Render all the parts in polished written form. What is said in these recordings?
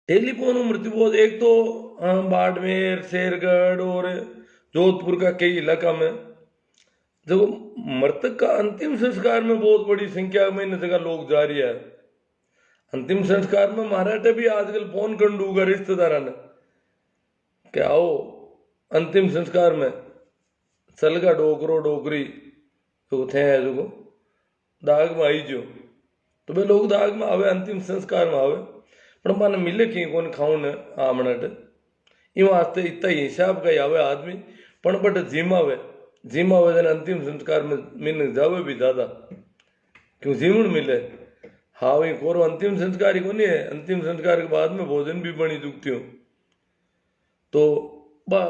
Telephone मृत्यु बहुत एक तो बाड़मेर शेरगढ़ और जोधपुर का कई इलाका में जब मृतक का अंतिम संस्कार में बहुत बड़ी संख्या में इन जगह लोग जा रही है। अंतिम संस्कार में महाराष्ट्र भी आजकल फोन कर दूंगा रिश्तेदार ने क्या आओ अंतिम संस्कार में सलगा डोकरो डोकरी तो थे जो दाग में आई जो तो वे लोग दाग में आवे अंतिम संस्कार में आवे पर माने मिले कि कौन खाऊं ने आमणट इन वास्ते इतना हिसाब का आवे आदमी पण बट जिम आवे जन अंतिम संस्कार में मिन जावे भी ज्यादा क्यों जीवन मिले। हाँ वही कोरो अंतिम संस्कार ही कोनी है अंतिम संस्कार के बाद में भोजन भी बनी दुखती हूँ तो बा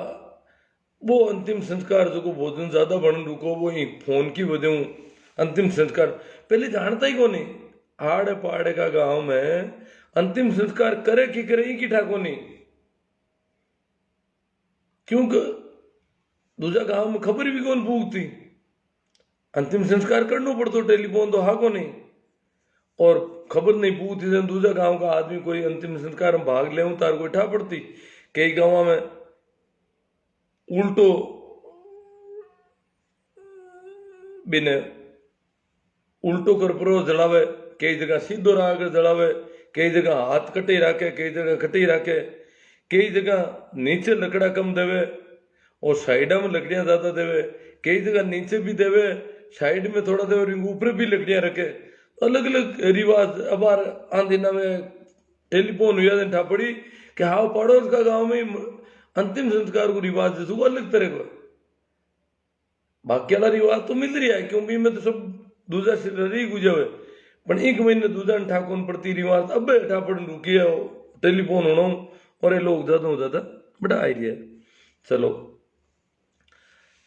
वो अंतिम संस्कार जो को भोजन ज्यादा बन रुको वो ही फोन की वजह अंतिम संस्कार पहले जानता ही कोनी आड़े पाड़े का गांव में अंतिम संस्कार करे कि करे ही की ठाको नहीं क्योंकि दूसरा गांव में खबर भी कौन पूछती अंतिम संस्कार करना पड़तो टेलीफोन तो हाँ को नहीं और खबर नहीं पूछती जन दूसरा गांव का आदमी कोई अंतिम संस्कार में भाग ले तार को उठा पड़ती कई गांव में उल्टो बिने उल्टो कर परो जलावे कई जगह सीधो राग जलावे कई जगह हाथ कटे रखे कई जगह कटे रखे कई जगह नीचे लकड़ा कम देवे और साइडा में लकड़ियां ज्यादा देवे कई जगह नीचे भी देवे साइड में थोड़ा देवे और ऊपर भी लकड़ियां रखे अलग अलग रिवाज अब आंदिना में टेलीफोन हुआ दिन ठापड़ी कि हाँ पड़ोस का गांव में अंतिम संस्कार को रिवाज जैसे वो अलग तरह का बाकी वाला रिवाज तो मिल रहा है क्योंकि मैं तो सब दूसरा से रही गुजावे पर एक महीने दूसरा ठाकुन प्रति रिवाज अब ठापड़ रुकी है टेलीफोन होना और ये लोग ज्यादा बड़ा आइडिया चलो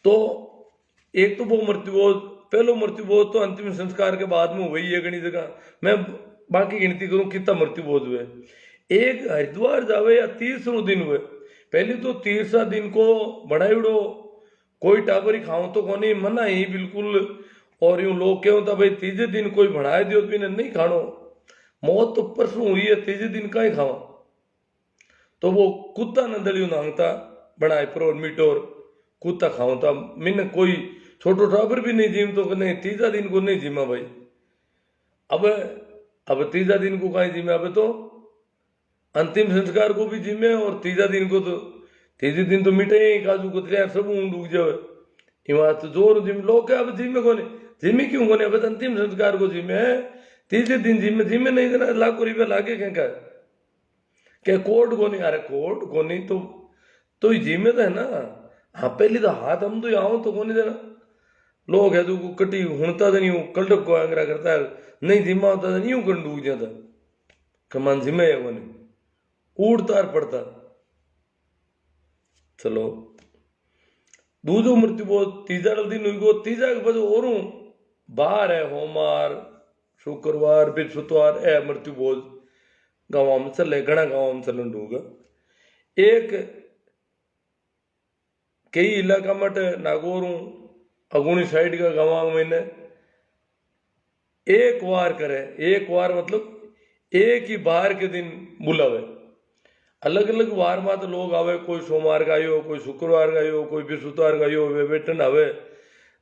तो एक तो वो मृत्युबोध पहलो मृत्युबोध तो अंतिम संस्कार के बाद में वही है घनी जगह मैं बाकी गिनती करूं कितना मृत्युबोध हुए एक हरिद्वार जावे या 30 दिन हुए पहले तो 30 दिन को बढ़ाईड़ो कोई टाबरी खाओ तो कोनी मना ही बिल्कुल और यूं लोग क्यों था भाई 30 दिन कोई बढ़ाए दियो तो इन्हें नहीं खानो मौत तो परसों हुई है 30 दिन का ही खावा तो वो कुत्ता न दलियो नांगता बनाए पर मीटोर कुत्ता खाओ था मैंने कोई छोटो टाबर भी नहीं जिम तो नहीं 30 दिन को नहीं जिमा भाई अब 30 दिन को कहीं जिमे अब तो अंतिम संस्कार को भी जिमे और 30 दिन को तो 30 दिन तो मिटे काजू कुतरिया सब ऊँग डूब जावे इवा तो जोर जिम लोग क्या अब जिमे कोने जिमे क्यों कोने अब अंतिम संस्कार को जिमे है 30 दिन जिमे नहीं देना लाखों रुपया लागे क्या कोड कोनी अरे कोड कोनी तो जिमे तो है ना हाँ पहले तो हाथ हम तो आओ तो कोनी देना लोग है तो कटी हुणता तो नहीं कल्डक को अंगरा करता है नहीं जिम्मा होता तो नहीं कर डूब जाता कमान जिम्मे है कोनी उड़तार पड़ता चलो दूधो मृत्यु बहुत तीजा दिन हुई गो तीजा के बाद और बाहर है होमार शुक्रवार बृहस्पतिवार है मृत्यु बोझ गाँव में चले घना गाँव में चलन डूगा एक कई इलाका मट नागौर अगुणी साइड का गाँव में एक वार मतलब एक ही बार के दिन बुलावे अलग अलग वार में तो लोग आवे कोई सोमवार का आयो कोई शुक्रवार का आयो कोई बृहस्पतिवार का आयो वे बेटन आवे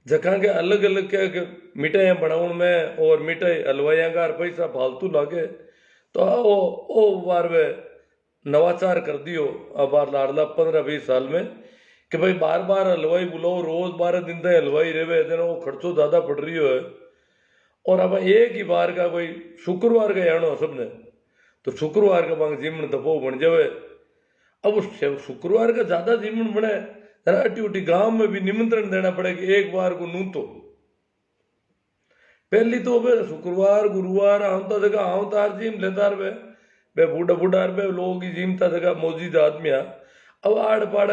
जखा के अलग अलग के मिठाइयाँ बनाने में और मिठाई हलवाइया का पैसा फालतू लागे तो ओ बार वे नवाचार कर दियो अब बार लाडला 15-20 साल में कि भाई बार बार हलवाई बुलाओ रोज 12 दिन तक हलवाई रहे देना वो खर्चो ज्यादा पड़ रही है और अब एक ही बार का भाई शुक्रवार का यानो सबने तो शुक्रवार का बांग जीवन दबो बन जावे अब शुक्रवार का ज्यादा जीवन बने अटी उटी गांव में भी निमंत्रण देना पड़ेगा एक बार को नू तो पहली तो शुक्रवार गुरुवार आवता जगह आवतार जिम लेतार बे बूढ़ा बे लोग ही जिमता जगह मौजूद आदमी अब आड़ पाड़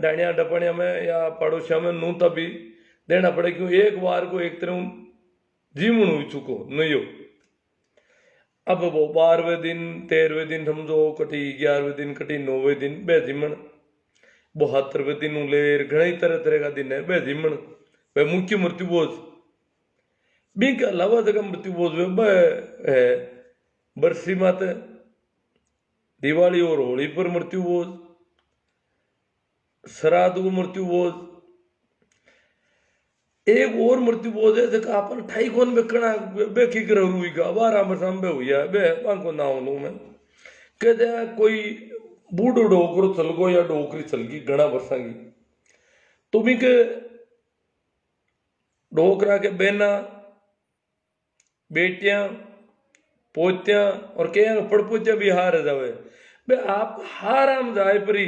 डाणिया डपणिया में या पड़ोसिया में नू तभी देना पड़े क्यों एक बार को एक तरह जीवन हुई चुको नहीं हो अब वो 12वें दिन 13वें दिन समझो कटी 11वें दिन कटी 9वें दिन बे जिमन 72वें दिन उलेर घने तरह तरह का दिन है बे जिमन बे मुख्य मृत्यु बोझ बी के अलावा जगह मृत्यु बोझ बे बरसी माते दिवाली और होली पर मृत्यु बोझ, श्राद्ध को मृत्यु बोझ। एक और मृत्यु बोझ है जका अपन ठाई कोन बेकना बेखी कर रुई का बारा मसाम बे हुआ बे पांको नाव नु में कहते कोई बूढ़ो डोकरो चल गो या डोकरी चल गई घना वर्षा की तुम्हें के डोकरा के बहना बेटियां पोतियां और के पड़पोतियां भी हार जावे बे आप हाराम जाए परी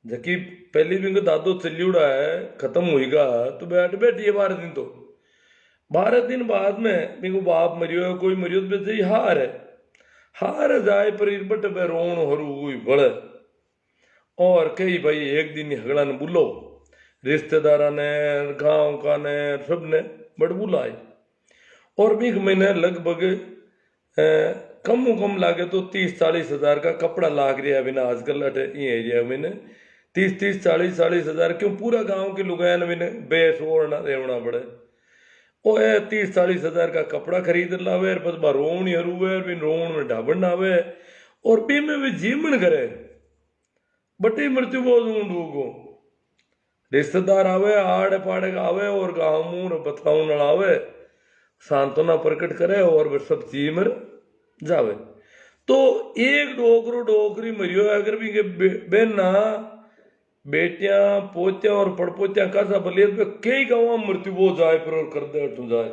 जबकि पहली भी दादो चलियोड़ा है खत्म होएगा तो बैठ बैठिए 12 दिन बाद में मेरे बाप मरियो है कोई मरियो तो बेचे हार है हार जाए पर बट बे रोण हरू हुई बड़े और कई भाई एक दिन हगड़ा ने बुलो रिश्तेदारा ने गांव का ने सब ने बड़ बुलाए और भी महीने लगभग कम लागे तो 30-40 हजार का कपड़ा लाग रहा है बिना आजकल अटे ये एरिया में 30-40 हजार क्यों पूरा गांव के लुगाया ने बिना बेस ओढ़ना रेवना पड़े ओ 30-40 हजार का कपड़ा खरीद लावे बस बा रोण हरूवे भी रोण में ढाबन आवे और भी में भी जीवन करे बटी मृत्यु बोझ ढूंढो रिश्तेदार आवे आड़े पाड़े का आवे और गाँव मुंह बतलाऊ न आवे सांत्वना प्रकट करे और वे सब चीमर जावे तो एक डोकरो डोकरी मरियो अगर भी बेना बेटियां पोतियां और पड़पोतियां का बलिए कई गाँव मृत्यु बोझ जाए पर और कर दे उठ जाए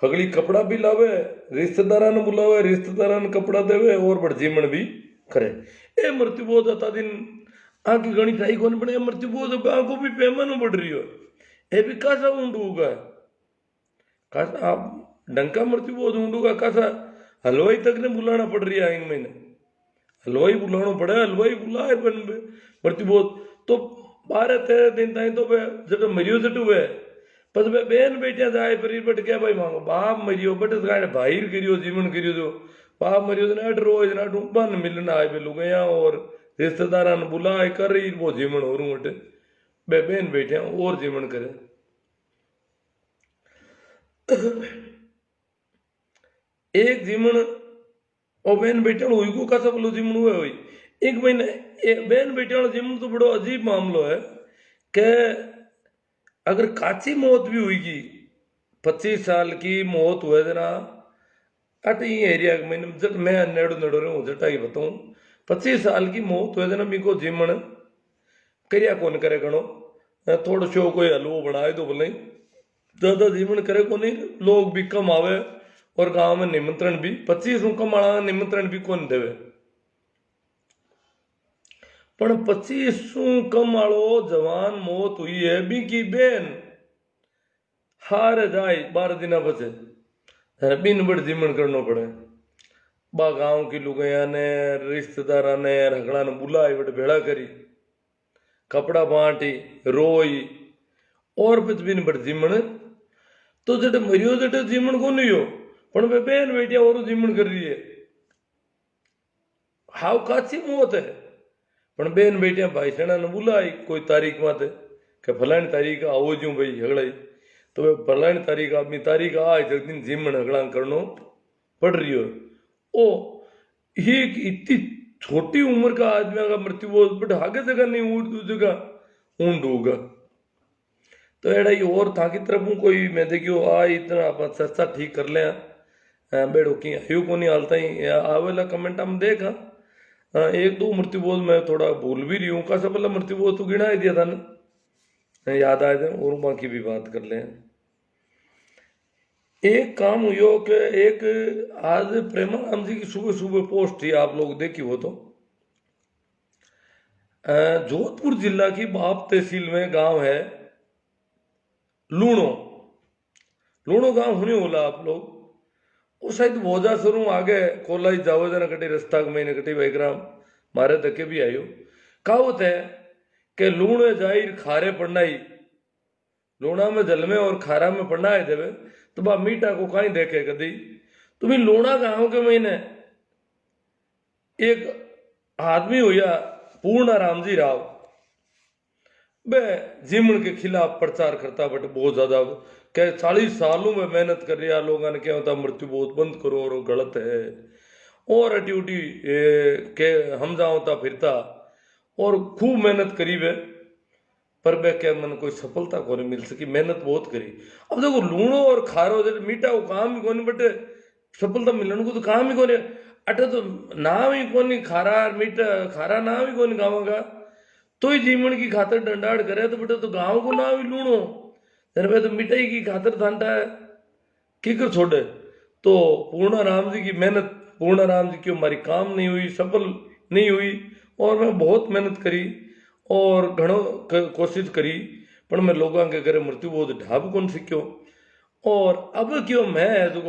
हगली कपड़ा भी लावे रिश्तेदारा ने बुलावे रिश्तेदारा ने कपड़ा देवे और बड़ जीवन भी करे ए मृत्यु बोझ आता दिन आगे गणी ठाई कौन बने मृत्यु बोझ को भी पैमानो बढ़ रही हो ए भी कासा ऊंडूगा कासा आप डंका मृत्यु बोझ ऊंडूगा कासा हलवाई तक ने बुलाना पड़ रही है महीने हलवाई बुलाना पड़े हलवाई बुलाए मृत्यु बोझ तो 12-13 दिन ताई तो जब मरियो जटू वे पस वे बेन बेटियां जाए पर बट क्या भाई मांगो बाप मरियो बट भाई करियो जीवन करियो जो बाप मरियो तो नट रोज नट बन मिलना आए बेलू गया और रिश्तेदारा ने बुलाए कर रही वो जीवन और बे बेन बेटियां और जीवन करे एक जीवन और बेन बेटियां हुई को कैसा बोलो जीवन हुए हुई एक महीने बेन बेटियां जीवन तो बड़ो अजीब मामलो है कि अगर काची मौत भी हुई 25 साल की मौत हुए जना अट ये एरिया में जट मैं नेड़ो नेड़ो रहूँ जटा ही बताऊँ 25 साल की मौत हुए जना मी को जीवन करिया कौन करे गणो थोड़ा शो कोई हलवो बनाए तो बोले ज्यादा जीवन करे को नहीं लोग भी कम आवे और गांव में निमंत्रण भी 25 कम आना निमंत्रण भी कौन देवे पण 25 कम आलो जवान मौत हुई है बी की बेन हार जाए 12 दिन बचे बिन बड़ जीवन करना पड़े बा गांव की लुगाया ने रिश्तेदारा ने रगड़ा ने बुलाई बड़ भेड़ा करी कपड़ा बांटी रोई और बिन बड़ जीवन तो जट मरियो जट जीवन को नहीं हो पण वे बेन बेटिया और जीवन कर रही है हाउ काची मौत है पण बेन बेटिया भाई सेना ने बुलाई कोई तारीख माते के फलानी तारीख आओ जू भाई हगड़ा तो वे फलानी तारीख अपनी तारीख आज तक दिन जीवन हगड़ा करनो पड़ रही हो ओ ये इतनी छोटी उम्र का आदमी का मृत्यु बोझ बट आगे जगह नहीं उड़ जगह ऊंड होगा तो एड़ा ही और था की तरफ कोई मैं देखियो आ इतना आप चर्चा ठीक कर ले बेड़ो की आयु को नहीं हालता ही आवेला कमेंट हम देखा एक दो मृत्यु बोझ मैं थोड़ा भूल भी रही हूँ का सब मृत्यु बोझ तो गिना ही दिया था ना याद आए थे और बाकी भी बात कर ले एक काम हुई कि एक आज प्रेमानंद जी की सुबह सुबह पोस्ट थी आप लोग देखी हो तो जोधपुर जिला की बाप तहसील में गांव है लूणो लूणो गांव होने बोला आप लोग वो शायद भोजा शुरू आगे कोला ही जाओ जना कटी रास्ता मैंने कटी वैग्राम मारे धक्के भी आयो कहावत है कि लूणे जाई खारे पड़नाई लूणा में जल में और खारा में पड़ना है देवे तो बा मीठा को कहीं देखे कदी तुम्हें लूणा गांव के महीने एक आदमी हुआ पूर्ण रामजी राव बे जीवन के खिलाफ प्रचार करता बट बहुत ज्यादा क्या 40 सालों में मेहनत कर रहा लोगों ने क्या होता मृत्यु बहुत बंद करो और गलत है और अटी उटी के हम जाता फिरता और खूब मेहनत करी वे, पर वे क्या मन कोई सफलता को नहीं मिल सकी। मेहनत बहुत करी। अब देखो लूणो और खारो जैसे मीठा को काम ही कोनी, बटे सफलता मिलने को तो काम ही कोनी। अटे तो नाम ही कोनी खारा और मीठा, खारा नाम ही कोनी गाँव का, तो ही जीवन की खातर डंडाड़ करे तो बेटा तो गाँव को नाम ही लूणो, जरा तो मिठाई की खातर धांटा है की कर छोड़े। तो पूर्णा राम जी की मेहनत, पूर्णा राम जी की हमारी काम नहीं हुई, सफल नहीं हुई, और मैं बहुत मेहनत करी और घणो कोशिश करी, पर मैं लोगों के घरे मृत्यु बोध ढाब कौन सीख्यो। और अब क्यों मैं जो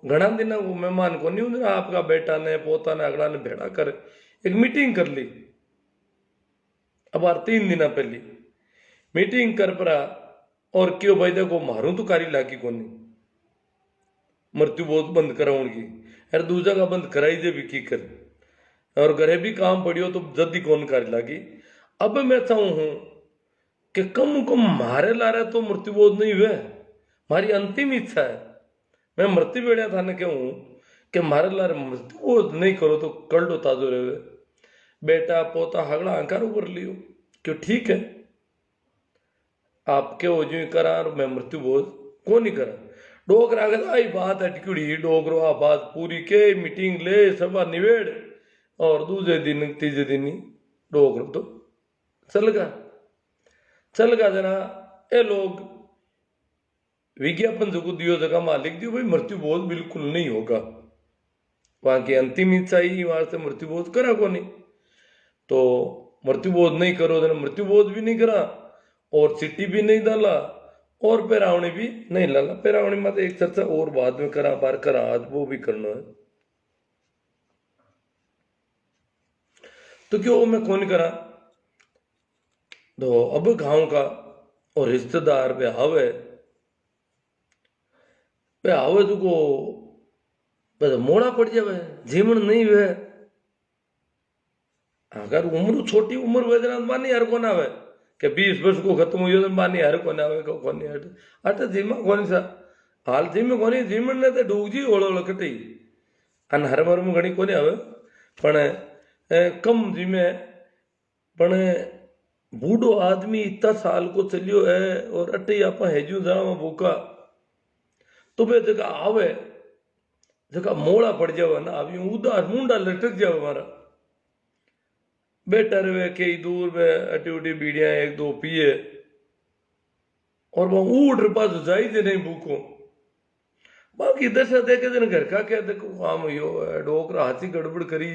घना दिन वो मेहमान को नहीं हूं, आपका बेटा ने पोता ने अगला ने भेड़ा कर एक मीटिंग कर ली। अब 3 दिन पहली मीटिंग कर परा, और क्यों भाई देखो मारू तो कारी लागी कोनी मृत्यु बोध बंद कराउन की, अरे दूसरा का बंद कराई दे भी की कर, और घरे भी काम पड़ियो तो जल्दी कौन कारी लागी। अब मैं चाहूं हूं कि कम कम मारे ला रहे तो मृत्यु बोध नहीं हुए, मारी अंतिम इच्छा है। मैं मृत्यु बेड़िया थाने कहूं कि मारे ला रहे मृत्यु बोध नहीं करो तो कर लो ताजो रहे। बेटा पोता हगड़ा अंकार ऊपर लियो क्यों, ठीक है आपके हो जो करा, और मैं मृत्यु बोध को नहीं करा। डोकरा आई बात अटकुड़ी डोकरो आ बात पूरी के मीटिंग ले सभा निवेड़, और दूसरे दिन तीसरे दिन ही डोकरो तो चल गा जना। ये लोग विज्ञापन जो दियो जगह मालिक दियो भाई मृत्यु बोध बिल्कुल नहीं होगा, वहां की अंतिम इच्छा ही वहां से मृत्यु बोध करा को नहीं। तो मृत्यु बोध नहीं करो जना, मृत्यु बोध भी नहीं करा और चिट्ठी भी नहीं डाला और पैरावणी भी नहीं लाला। पैरावणी में तो एक चर्चा और बाद में करा, बार करा आज वो भी करना है। तो क्यों मैं कौन करा। तो अब गांव का और रिश्तेदार पे आवे तो को मोड़ा पड़ जावे, जीवन नहीं वे। अगर उम्र छोटी उम्र वे जना मानी हर कोना आवे कि 20 वर्ष को खत्म हुई तो मानी हर कोने आवे को कोनी अटे जीमा कोनी सा हाल जीमे कोनी जीवन ने तो डूब जी ओळो कटी अन हर मर में घणी कोनी आवे, पण कम जीमे। पण बूढ़ो आदमी इतना साल को चलियो है और अटे आप हेजू जावा भूखा, तो वे जगह आवे जगह मोड़ा पड़ जावे ना, अभी उदास मुंडा लटक जावे हमारा। बेटा रहे कई दूर में अटी उटी बीड़िया एक दो पिए, और वह ऊट पास जाई दे नहीं भूखो। बाकी दशा देखे दिन घर का क्या देखो काम यो है, डोकरा हाथी गड़बड़ करी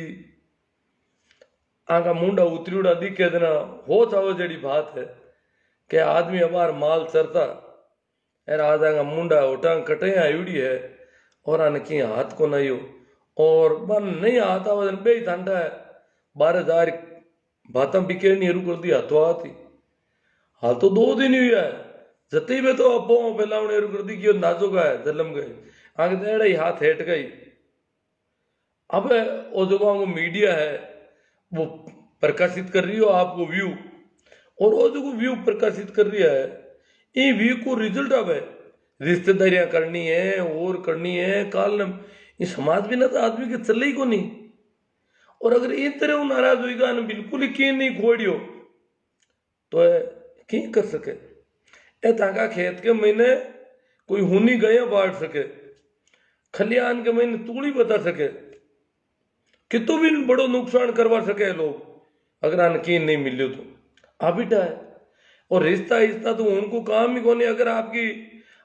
आका मुंडा उतरी उड़ा दिखे देना हो चाहो जड़ी बात है कि आदमी हमार माल चरता एर आजा मुंडा उठा कटे आयुड़ी है और आने की हाथ को नहीं हो, और बन नहीं आता वजन बे ठंडा है 12,000 बात बिके नहीं हरू कर दी हाथों हाथ ही। हाल तो 2 दिन हुआ है जती में तो अपो पहला हरू कर दी कि नाजो का है जलम गए आगे तेड़ा ही हाथ हेट गई। अब वो जो मीडिया है वो प्रकाशित कर रही हो आपको व्यू, और वो जो व्यू प्रकाशित कर रही है ये व्यू को रिजल्ट अब है रिश्तेदारियां करनी है और करनी है काल ये समाज भी ना तो आदमी के चले ही को नहीं। और अगर इस तरह वो नाराज होगा ना बिल्कुल ही की नहीं खोड़ियो तो की कर सके। ए ताका खेत के महीने कोई हुनी गया बांट सके, खलियान के महीने तूड़ी बता सके, कितो भी बड़ो नुकसान करवा सके लोग अगर अनकीन नहीं मिलियो तो आबिटा है। और रिश्ता हिस्ता तो उनको काम ही कोनी। अगर आपकी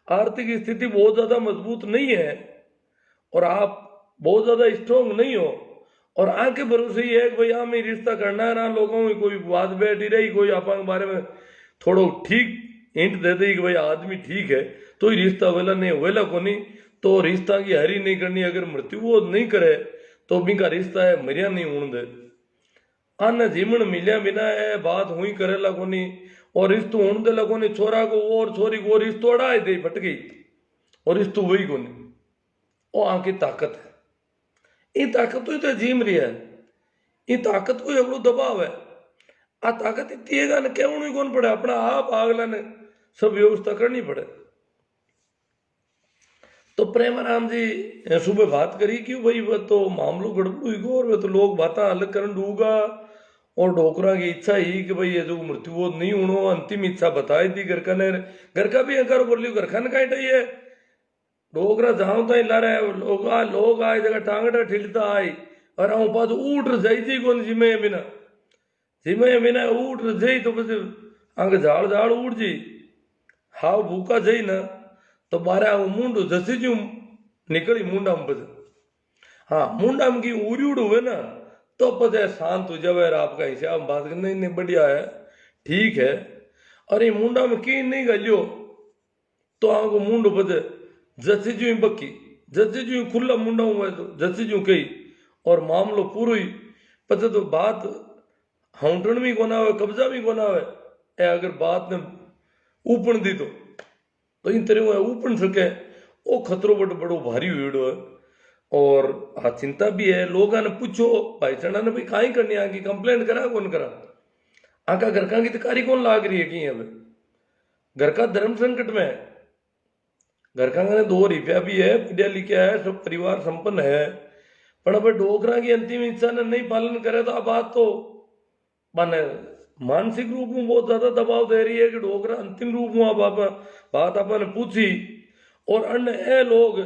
आर्थिक स्थिति बहुत ज्यादा मजबूत नहीं है और आप बहुत ज्यादा स्ट्रोंग नहीं हो और आके भरोसे ही है कि भाई हमें रिश्ता करना है ना, लोगों में कोई बात बैठी रही कोई आप बारे में थोड़ो ठीक हिंट दे दी कि भाई आदमी ठीक है तो ही रिश्ता वेला नहीं वेला को नहीं, तो रिश्ता की हरी नहीं करनी। अगर मृत्यु वो नहीं करे तो बिका रिश्ता है मरिया नहीं होने दे। अन्न जीवन मिलिया बिना है बात हुई करेला को नहीं और रिश्तो होने दे लगो नहीं। छोरा को और छोरी को रिश्तो अड़ा दे फट गई और रिश्तो वही को नहीं। वो आंकी ताकत है, ये ताकत तो जीम रही है, ये ताकत को एवडो दबाव है। आ ताकत इतनी है ना कहने कौन पड़े, अपना आप आगला ने सब व्यवस्था करनी पड़े। तो प्रेमाराम जी सुबह बात करी कि भाई वह तो मामलो गड़बड़ हुई गो और वह तो लोग बात अलग करन डूगा और डोकरा की इच्छा ही कि भाई ये जो मृत्यु बोध नहीं होनो अंतिम इच्छा बताई थी घर का ने घर का भी अगर बोल लियो घर खान का है डोकरा जाऊं तो ला रहा है लोग आए जगह टांगड़ा ठिलता आई और आऊं पास उठ जाई थी कौन जिमे बिना उठ जाई तो बस आगे झाड़ झाड़ उठ जी हाव भूखा जाई ना तो बारे मुंडू जसी जू निकली मुंडाम पद हाँ मुंडाम की उड़ हुए ना तो पदे शांत हो जावे आपका हिसाब बात करने नहीं बढ़िया है ठीक है। और ये मुंडा में की नहीं गलियो तो आगो मुंडो पदे जसी जू बक्की जसी जू खुला मुंडा हुआ तो जसी जू कही और मामलो पूरो ही पता तो बात हाउंटन भी कोना आवे कब्जा भी कोना आवे ए अगर बात ने ऊपन दी तो इन तरह ऊपन सके वो खतरो बड़ो भारी हुईड़ो है। और हाँ चिंता भी है लोगों ने पूछो भाई चढ़ा ने भाई काई करनी आगे कंप्लेंट करा कौन करा आका घर का की तकारी कौन लाग रही है कि अब घर का धर्म संकट में है घर का 2 रुपया भी है पढ़िया लिखा है सब परिवार संपन्न है पर अब डोकरा की अंतिम इच्छा ने नहीं पालन करे तो अब बात तो माने मानसिक रूप में बहुत ज्यादा दबाव दे रही है कि डोकरा अंतिम रूप में अब बात अपन पूछी और अन्य ए लोग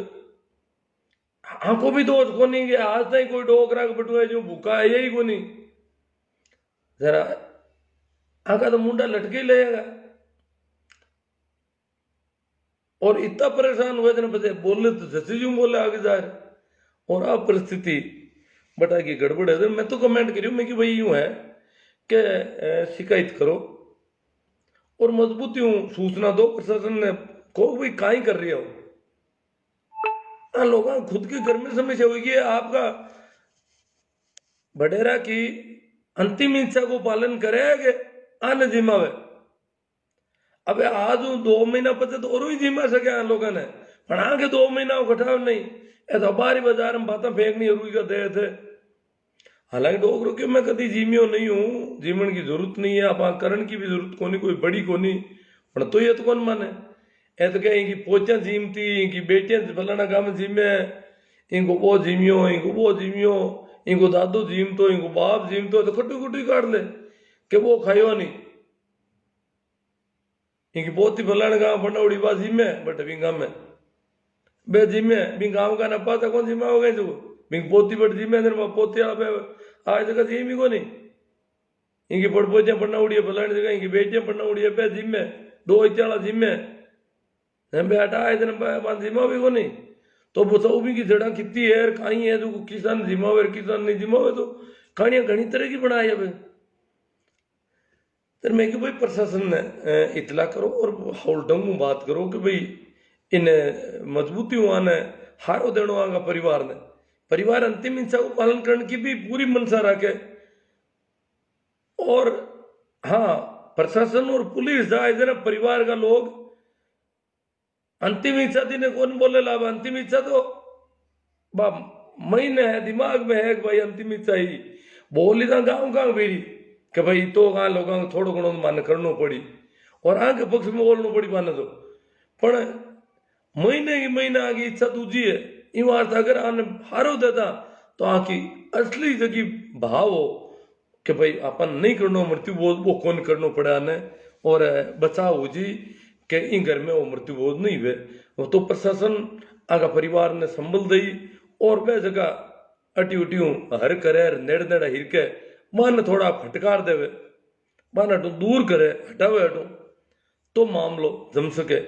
आंखों भी दोष को नहीं गया आज तक कोई डोकरा का बटुआ जो भूखा है यही को नहीं जरा आका तो मुंडा लटके ही लेगा और इतना परेशान हुए थे बचे बोले तो जैसे जू बोले आगे जा रहे और अब परिस्थिति बटा की गड़बड़ है मैं तो कमेंट करी मैं कि भाई यूं है कि शिकायत करो और मजबूती सूचना दो प्रशासन ने को भाई काई कर रही हो लोग खुद के घर में समस्या हुई है आपका बडेरा की अंतिम इच्छा को पालन करेगा आने जिम्मावे अब आज 2 महीना पचे तो और ही जिम्मा सके लोगों ने पर आगे 2 महीना घटाव नहीं ए तो बारी बाजार में बातें फेंकनी रुई का दे थे हालांकि डोगरों के मैं कभी जीमियो नहीं हूँ जीवन की जरूरत नहीं है आप करण की भी जरूरत कोनी कोई बड़ी कोनी पर तो ये तो कौन माने ए तो क्या इनकी पोचा जीमती इनकी बेटियां फलाना काम जीमे इनको वो जीमियो इनको दादू जीम तो इनको बाप जीम तो खट्टी खुट्टी काट ले कि वो खायो नहीं इनकी पोती फलाना गांव बनौड़ी बात जिम्मे बट भी गांव में बे जिम्मे भी गांव का नपा था कौन जिम्मा हो गई तो बिंग पोती बट जिम्मे पोती वाला आज तक जिम ही को नहीं इनकी पड़पोतियां पढ़ना उड़ी है फलानी जगह इनकी बेटियां पढ़ना उड़ी है पे जिम्मे 2 इचाला जिम्मे बेटा आए दिन जिम्मा भी को नहीं तो बताओ भी की जड़ा कितनी है कहीं है जो किसान जिम्मावे किसान नहीं जिम्मावे तो कहानियां घनी तरह की बनाई है तो मैं कि भाई प्रशासन ने इतला करो और हौलडंग में बात करो कि भाई इन मजबूती आने हारो देनो आगा परिवार अंतिम इच्छा को पालन करने की भी पूरी मनसा रखे और हाँ प्रशासन और पुलिस जाए जरा परिवार का लोग अंतिम इच्छा थी ने कौन बोले लाभ अंतिम इच्छा तो महीने है दिमाग में है कि भाई अंतिम इच्छा ही बोली था गाँव बेरी कि भाई तो कहाँ लोगों को थोड़ा घणो मान करनो पड़ी और आगे पक्ष में बोलना पड़ी माने तो पर महीने की महीना आगे इच्छा दूजी है इन वार्ता अगर आने हारो देता तो आखी असली जगी भाव हो कि भाई अपन नहीं करनो मृत्यु बोध वो कौन करनो पड़ा ने और बचाव हो जी कि इन घर में वो मृत्यु बोध नहीं हुए वो तो प्रशासन आगा परिवार ने संभल दी और वह जगह अटी उटियों हर करे नेड़ नेड़ा हिर के मन थोड़ा फटकार देवे मन हटो दूर करे हटावे हटो तो मामलो जम सके।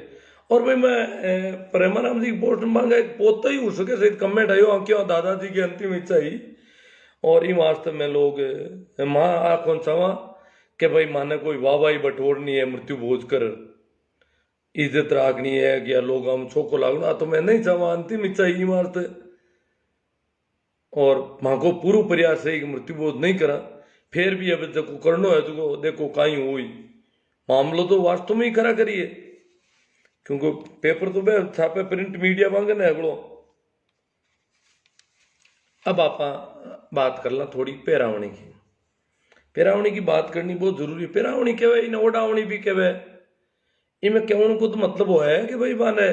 और भाई मैं प्रेमाराम जी की पोस्ट मांगा एक पोता ही हो सके सही कमेंट आयो क्यों दादाजी की अंतिम इच्छा ही और इन वास्ते में लोग माँ आ कौन चावा कि भाई माने कोई वाहवाही बटोरनी है मृत्यु भोज कर इज्जत राखनी है कि लोग हम छोको लागना तो मैं नहीं चाहवा अंतिम इच्छा ही वास्ते और माँ को पूरा प्रयास है कि मृत्यु बोध नहीं करा फिर भी अब देखो करनो है तो देखो कहीं हुई मामलो तो वास्तव में ही करा करिए क्योंकि पेपर तो बे छापे प्रिंट मीडिया मांगने अगलो। अब आप बात करना थोड़ी पेरावणी की बात करनी बहुत जरूरी है। पेरावणी कहवे इन ओडावणी भी कहवे इनमें कहने को तो मतलब वो है कि भाई माने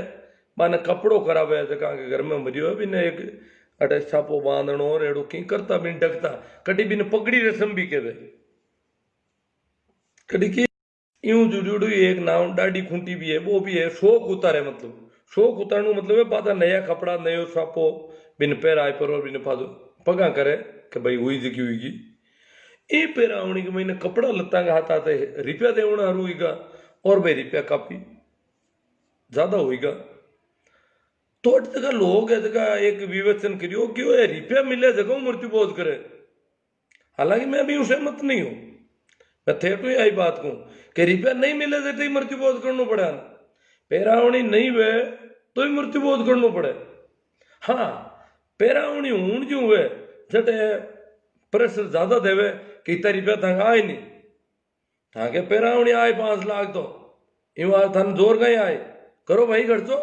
माने कपड़ो करावे जका के घर में मरियो है बिने एक अटे छापो बांधनो और एड़ो की करता बिन डकता कटी बिन पगड़ी रस्म भी केवे कटी की यूं जुड़ू एक नाम डाडी खूंटी भी है वो भी है शौक उतारे मतलब शौक उतारनु मतलब है पाता नया कपड़ा नयो छापो बिन पैराय पर और बिन पादो पगा करे कि भाई हुई जगी हुईगी ये पैरावणी के महीने कपड़ा लत्ता का हाथ आते रुपया देवना हुईगा और भाई रुपया काफी ज्यादा होगा तो जगह लोग है जगह एक विवेचन करियो कि वो रुपया मिले जगह मृत्यु बोध करे हालांकि मैं भी उसे मत नहीं हूं मैं थे तो यही बात कहूं कि रुपया नहीं मिले तो ही मृत्यु बोध करना पड़े पैरावणी नहीं वे तो ही मृत्यु बोध करना पड़े हाँ पैरावणी हूं जो हुए जटे प्रेशर ज्यादा देवे कि इतना रुपया तंग आए नहीं ताके पैरावणी आए 5 लाख तो इवा थन जोर गए आए करो भाई खर्चो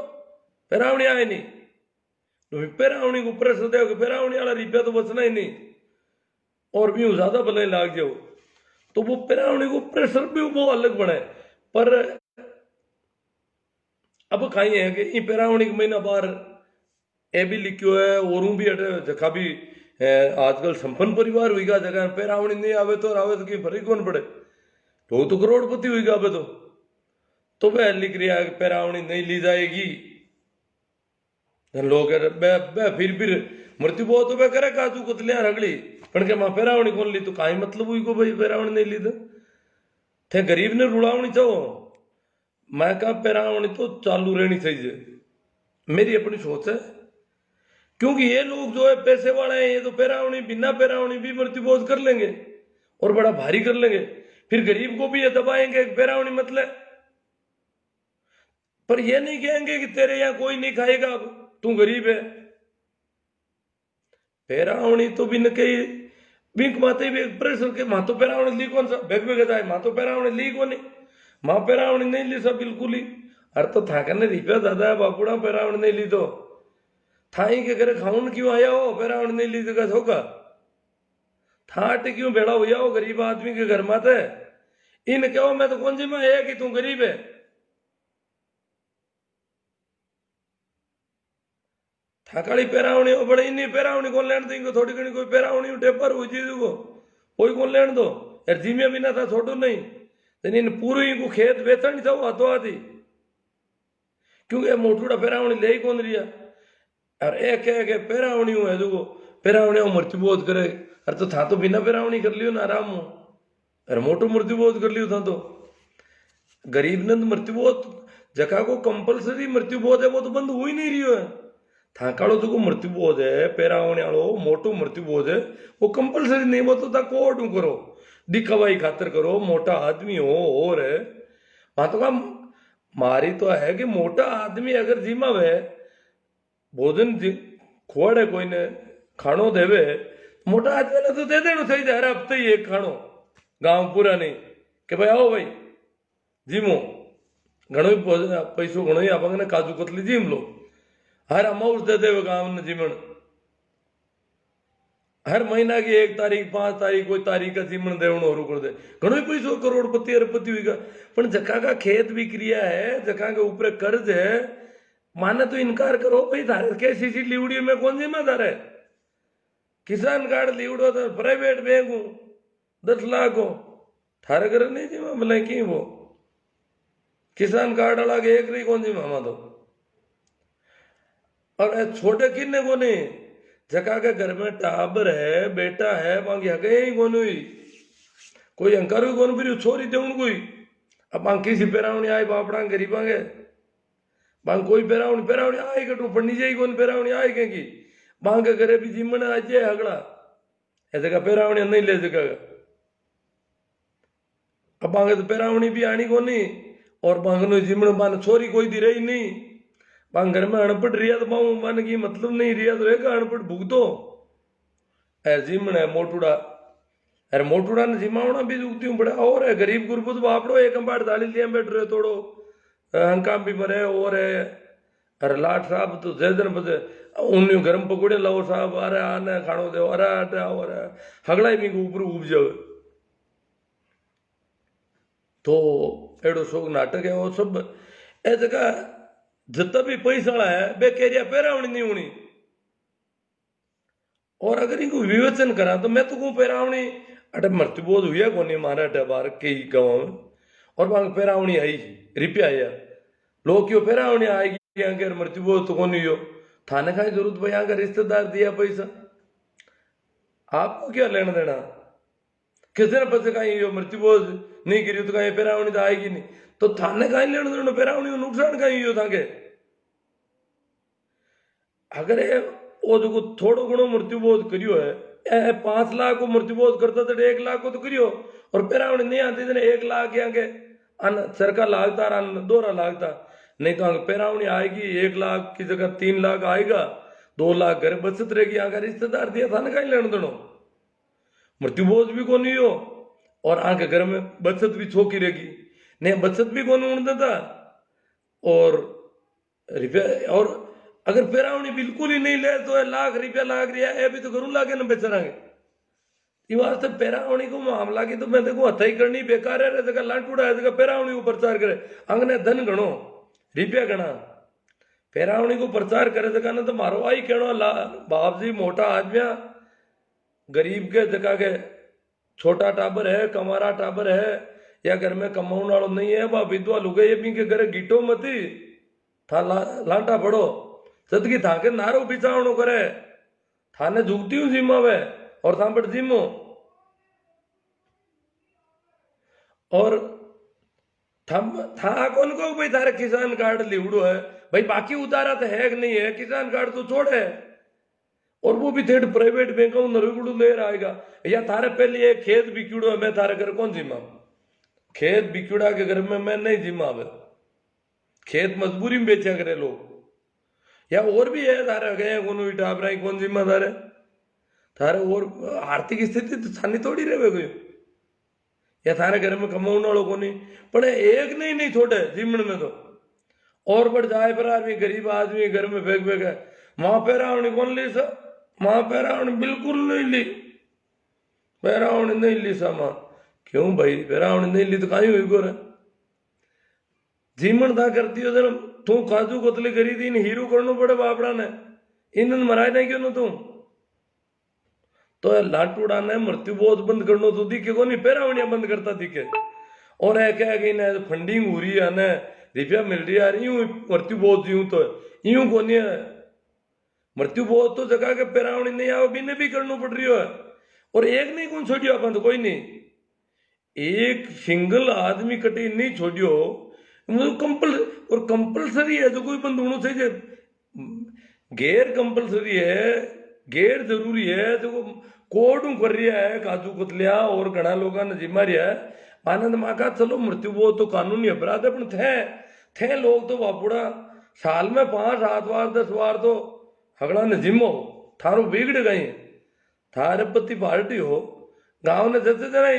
पैरावणी आए नहीं तो पैरावणी को प्रेशर दे पैरावणी वाला रुपया तो बचना ही नहीं और भी ज्यादा भले लाग जाओ तो वो पैरावणी को प्रेशर भी वो अलग बने पर अब कहीं है कि इन पैरावणी के महीना बार ए भी लिखियो है और भी अटे जखा भी आजकल संपन्न परिवार हुईगा जगह पैरावणी नहीं आवे तो कहीं फर्क कौन पड़े तो करोड़पति हुईगा अबे तो वह लिख रहा है कि पैरावणी नहीं ली जाएगी लोग फिर मृत्यु बहुत तो वह करे काजू कुतलियां रगड़ी पण के मां पैरावणी कौन ली तो काई मतलब हुई को भाई पैरावणी नहीं ली तो थे गरीब ने रुड़ावनी चाहो मैं कहा पैरावणी तो चालू रहनी चाहिए मेरी अपनी सोच है क्योंकि ये लोग जो है पैसे वाले हैं ये तो पैरावणी बिना पैरावणी भी मृत्यु बोध कर लेंगे और बड़ा भारी कर लेंगे फिर गरीब को भी ये दबाएंगे पैरावणी मतलब पर ये नहीं कहेंगे कि तेरे यहां कोई नहीं खाएगा अब तू गरीब है पैरावणी तो बिन कई बिंक माते भी प्रेशर के मां तो पैरावणी ली कौन सा बेग बेग जाए मां तो पैरावणी ली कौन मां पैरावणी नहीं ली सब बिल्कुल ही अरे तो था करने रुपया दादा है बापूड़ा पैरावणी नहीं ली तो थाई के घर खाऊन क्यों आया हो पैरावणी नहीं ली तो होगा थाट क्यों बेड़ा हुआ हो गरीब आदमी के घर माते इन कहो मैं तो कौन सी में है कि तू गरीब है थाकाड़ी पैरावणी हो बड़े इन्हीं पैरावणी कौन लेन देंगे थोड़ी घनी कोई पैरावणी टेपर हुई चीज को कोई कौन लेन दो यार जीमे बिना था छोटो नहीं इन पूरी को खेत बेचनी था वो हाथों हाथी क्योंकि मोटूड़ा पैरावणी ले ही कौन रिया और एक है पैरावणी है जो पैरावणी मृत्यु बोध करे अरे तो था तो बिना पैरावणी कर लियो ना आराम हो अरे मोटो मृत्यु बोध कर लियो था तो गरीब ने मृत्यु बोध जगह को कंपलसरी मृत्यु बोध है वो तो बंद हो ही नहीं रही है थाकाड़ो जो मृत्यु बोध है पैरावणी वालो मोटो मृत्यु बोध है वो कंपलसरी नहीं वो तो कोर्ट करो दिखावाई खातर करो मोटा आदमी हो और है वहां तो का मारी तो है कि मोटा आदमी अगर जिमा वे भोजन खोड़े कोई ने खानो देवे मोटा आदमी ने तो दे देना चाहिए हर हफ्ते ही एक खानो गांव पूरा नहीं कि भाई आओ भाई जिमो घणो पैसो घणो ही आपने काजू कतली जिम लो हर अमाउंट दे देवे गांव ने जिमण हर महीना की 1 तारीख 5 तारीख कोई तारीख का जिमण देवणो और कर दे घणो ही पैसो करोड़पति अरबपति हुईगा पर जका का खेत भी क्रिया है जका के ऊपर कर्ज है माने तो इनकार करो भाई धारे केसीसी लीवड़ी में कौन जिम्मेदार है किसान कार्ड लीवड़ो तो प्राइवेट बैंक हूं 10 लाख हो थारे घर नहीं जिम्मा भले की वो किसान कार्ड वाला के एक नहीं कौन जिम्मा तो और छोटे किन्ने को नहीं जका के घर में टाबर है बेटा है बाकी हगे ही कौन हुई कोई अंकार हुई कौन फिर छोरी दे कोई अब बाकी सी पैरावणी आए बापड़ा गरीबा के बांग कोई पैरावणी आए कटू पढ़नी जाए कौन पैरावणी आए की बांग के घरे भी जिमन आ जाए हगड़ा ऐसे का पैरावणी नहीं ले सका अब बांगे तो पैरावणी भी आनी को नहीं और बांगनो जिमन बान छोरी कोई दी रही नहीं बांग घर में अनपढ़ रिया तो बाऊ मान की मतलब नहीं रिया तो एक अनपढ़ भुगतो ऐ जिमन है मोटूड़ा अरे मोटूड़ा ने जिमावना भी जुगती हूँ बड़ा और है गरीब गुरबुत बापड़ो एक अंबाड़ दाली लिया बैठ रहे तोड़ो हंकाम भी मरे और है अरे लाट साहब तो जय दिन बजे उन्हें गर्म पकौड़े लाओ साहब अरे आने खानो दे अरे आटे और हगड़ा ही ऊपर उब जावे तो एडो शोक नाटक है वो सब ए जगह जितना भी पैसा वाला है बे केरिया पेरावणी नहीं होनी। और अगर इनको विवेचन करा तो मैं तो कहूँ पेरावणी अटे मृत्यु बोध हुआ कोनी मारे अटे बार कई गाँव में, और वहां पेरावणी आई रिपया आया लोग क्यों पेरावणी आएगी अगर मृत्यु बोध तो कोनी हो थाने का जरूरत भाई अगर रिश्तेदार दिया पैसा आपको क्या लेना देना। किसी ने पैसे कहीं हो मृत्यु बोध नहीं करी तो कहीं पेरावणी तो आएगी नहीं, तो थाने का लेना देना पेरावणी नुकसान कहीं हो थाके। अगर वो जो थोड़ो घणो मृत्युबोध करियो है 5 लाख को मृत्युबोध करता तो 1 लाख को तो करियो, और पेरावणी नहीं आती तो 1 लाख यहाँ के सरकार लागता दोहरा लागता, नहीं तो आगे पेरावणी आएगी 1 लाख की जगह 3 लाख आएगा, 2 लाख घर बचत रहेगी। आगे रिश्तेदार दिया था ना कहीं लेने देनो मृत्युबोध भी कौन हो, और आगे घर में बचत भी छोकी रहेगी, नहीं बचत भी कौन उड़ देता। और रुपया और अगर पेरावणी बिल्कुल ही नहीं ले तो लाख रुपया लाग रहा है अभी तो घरों लागे ना बेचारांगे। ये वास्ते पेरावणी को मामला की तो मैं देखो हथा ही करनी बेकार है, जगह लाट उड़ा है जगह पेरावणी को प्रचार करे अंगने धन गणो रुपया गणा पेरावणी को प्रचार करे जगह ना तो मारो आई कहनो बाप जी मोटा आदमिया गरीब के जगह के छोटा टाबर है कमारा टाबर है या घर में कमाने वालों नहीं है वह विधवा लुगे ये भी के घर गीटो मती था लाटा पड़ो सदकी थाके नारो बिचावणो करे थाने झुकती हूँ जिम्मावे और था पर जिम्मो। और था कौन को भाई थारे किसान कार्ड लिवड़ो है भाई बाकी उतारा तो है कि नहीं है किसान कार्ड तो छोड़े, और वो भी थेट प्राइवेट बैंक नरुगुड़ू ले आएगा या थारे पहले एक खेत बिक्यूड़ो है मैं थारे घर कौन जिम्मा खेत बिक्यूड़ा के घर में मैं नहीं जिम्मा खेत मजबूरी में बेचा करे लोग, या और भी है थारे गए कौन टाप रहा कौन जिम्मेदार है थारे और आर्थिक स्थिति तो थानी थोड़ी रहे कोई या थारे घर में कमाने वालों को नहीं पर एक नहीं छोड़े जीवन में तो और बढ़ जाए पर आदमी गरीब आदमी घर में फेंक फेंक है वहां पेरावणी कौन ली सा वहां पेरावणी बिल्कुल नहीं ली पेरावणी नहीं ली सा मां क्यों भाई पेरावणी नहीं ली तो कहीं हुई गोर जीवन था करती हो जरा तू काजू कोतली करी थी हीरो करना पड़े बापड़ा ने इन मराए नहीं क्यों ना तू तो लाटूड़ा ने मृत्युबोध बंद करना तो दिखे को नहीं पेरावणिया बंद करता दिखे और है क्या कि ना फंडिंग हो रही है ना रुपया मिल रही है यूं मृत्युबोध यूं तो यूं को नहीं है मृत्युबोध तो जगह के पेरावणी नहीं आओ बिने भी करना पड़ रही है और एक नहीं कौन छोड़ियो अपन तो कोई नहीं एक सिंगल आदमी कटी नहीं छोड़ियो और कंपलसरी है जो कोई बंद होना चाहिए गैर कंपलसरी है गैर जरूरी है जो कोड कर रही है काजू कुतलिया और घना लोगों ने जिम्मा रहा है आनंद माँ का चलो मृत्यु वो तो कानूनी अपराध है थे लोग तो बापूड़ा साल में 5-7 बार 10 बार तो हगड़ा ने जिम्मो थारो बिगड़ गई थारे पति पार्टी हो गांव ने जैसे जरा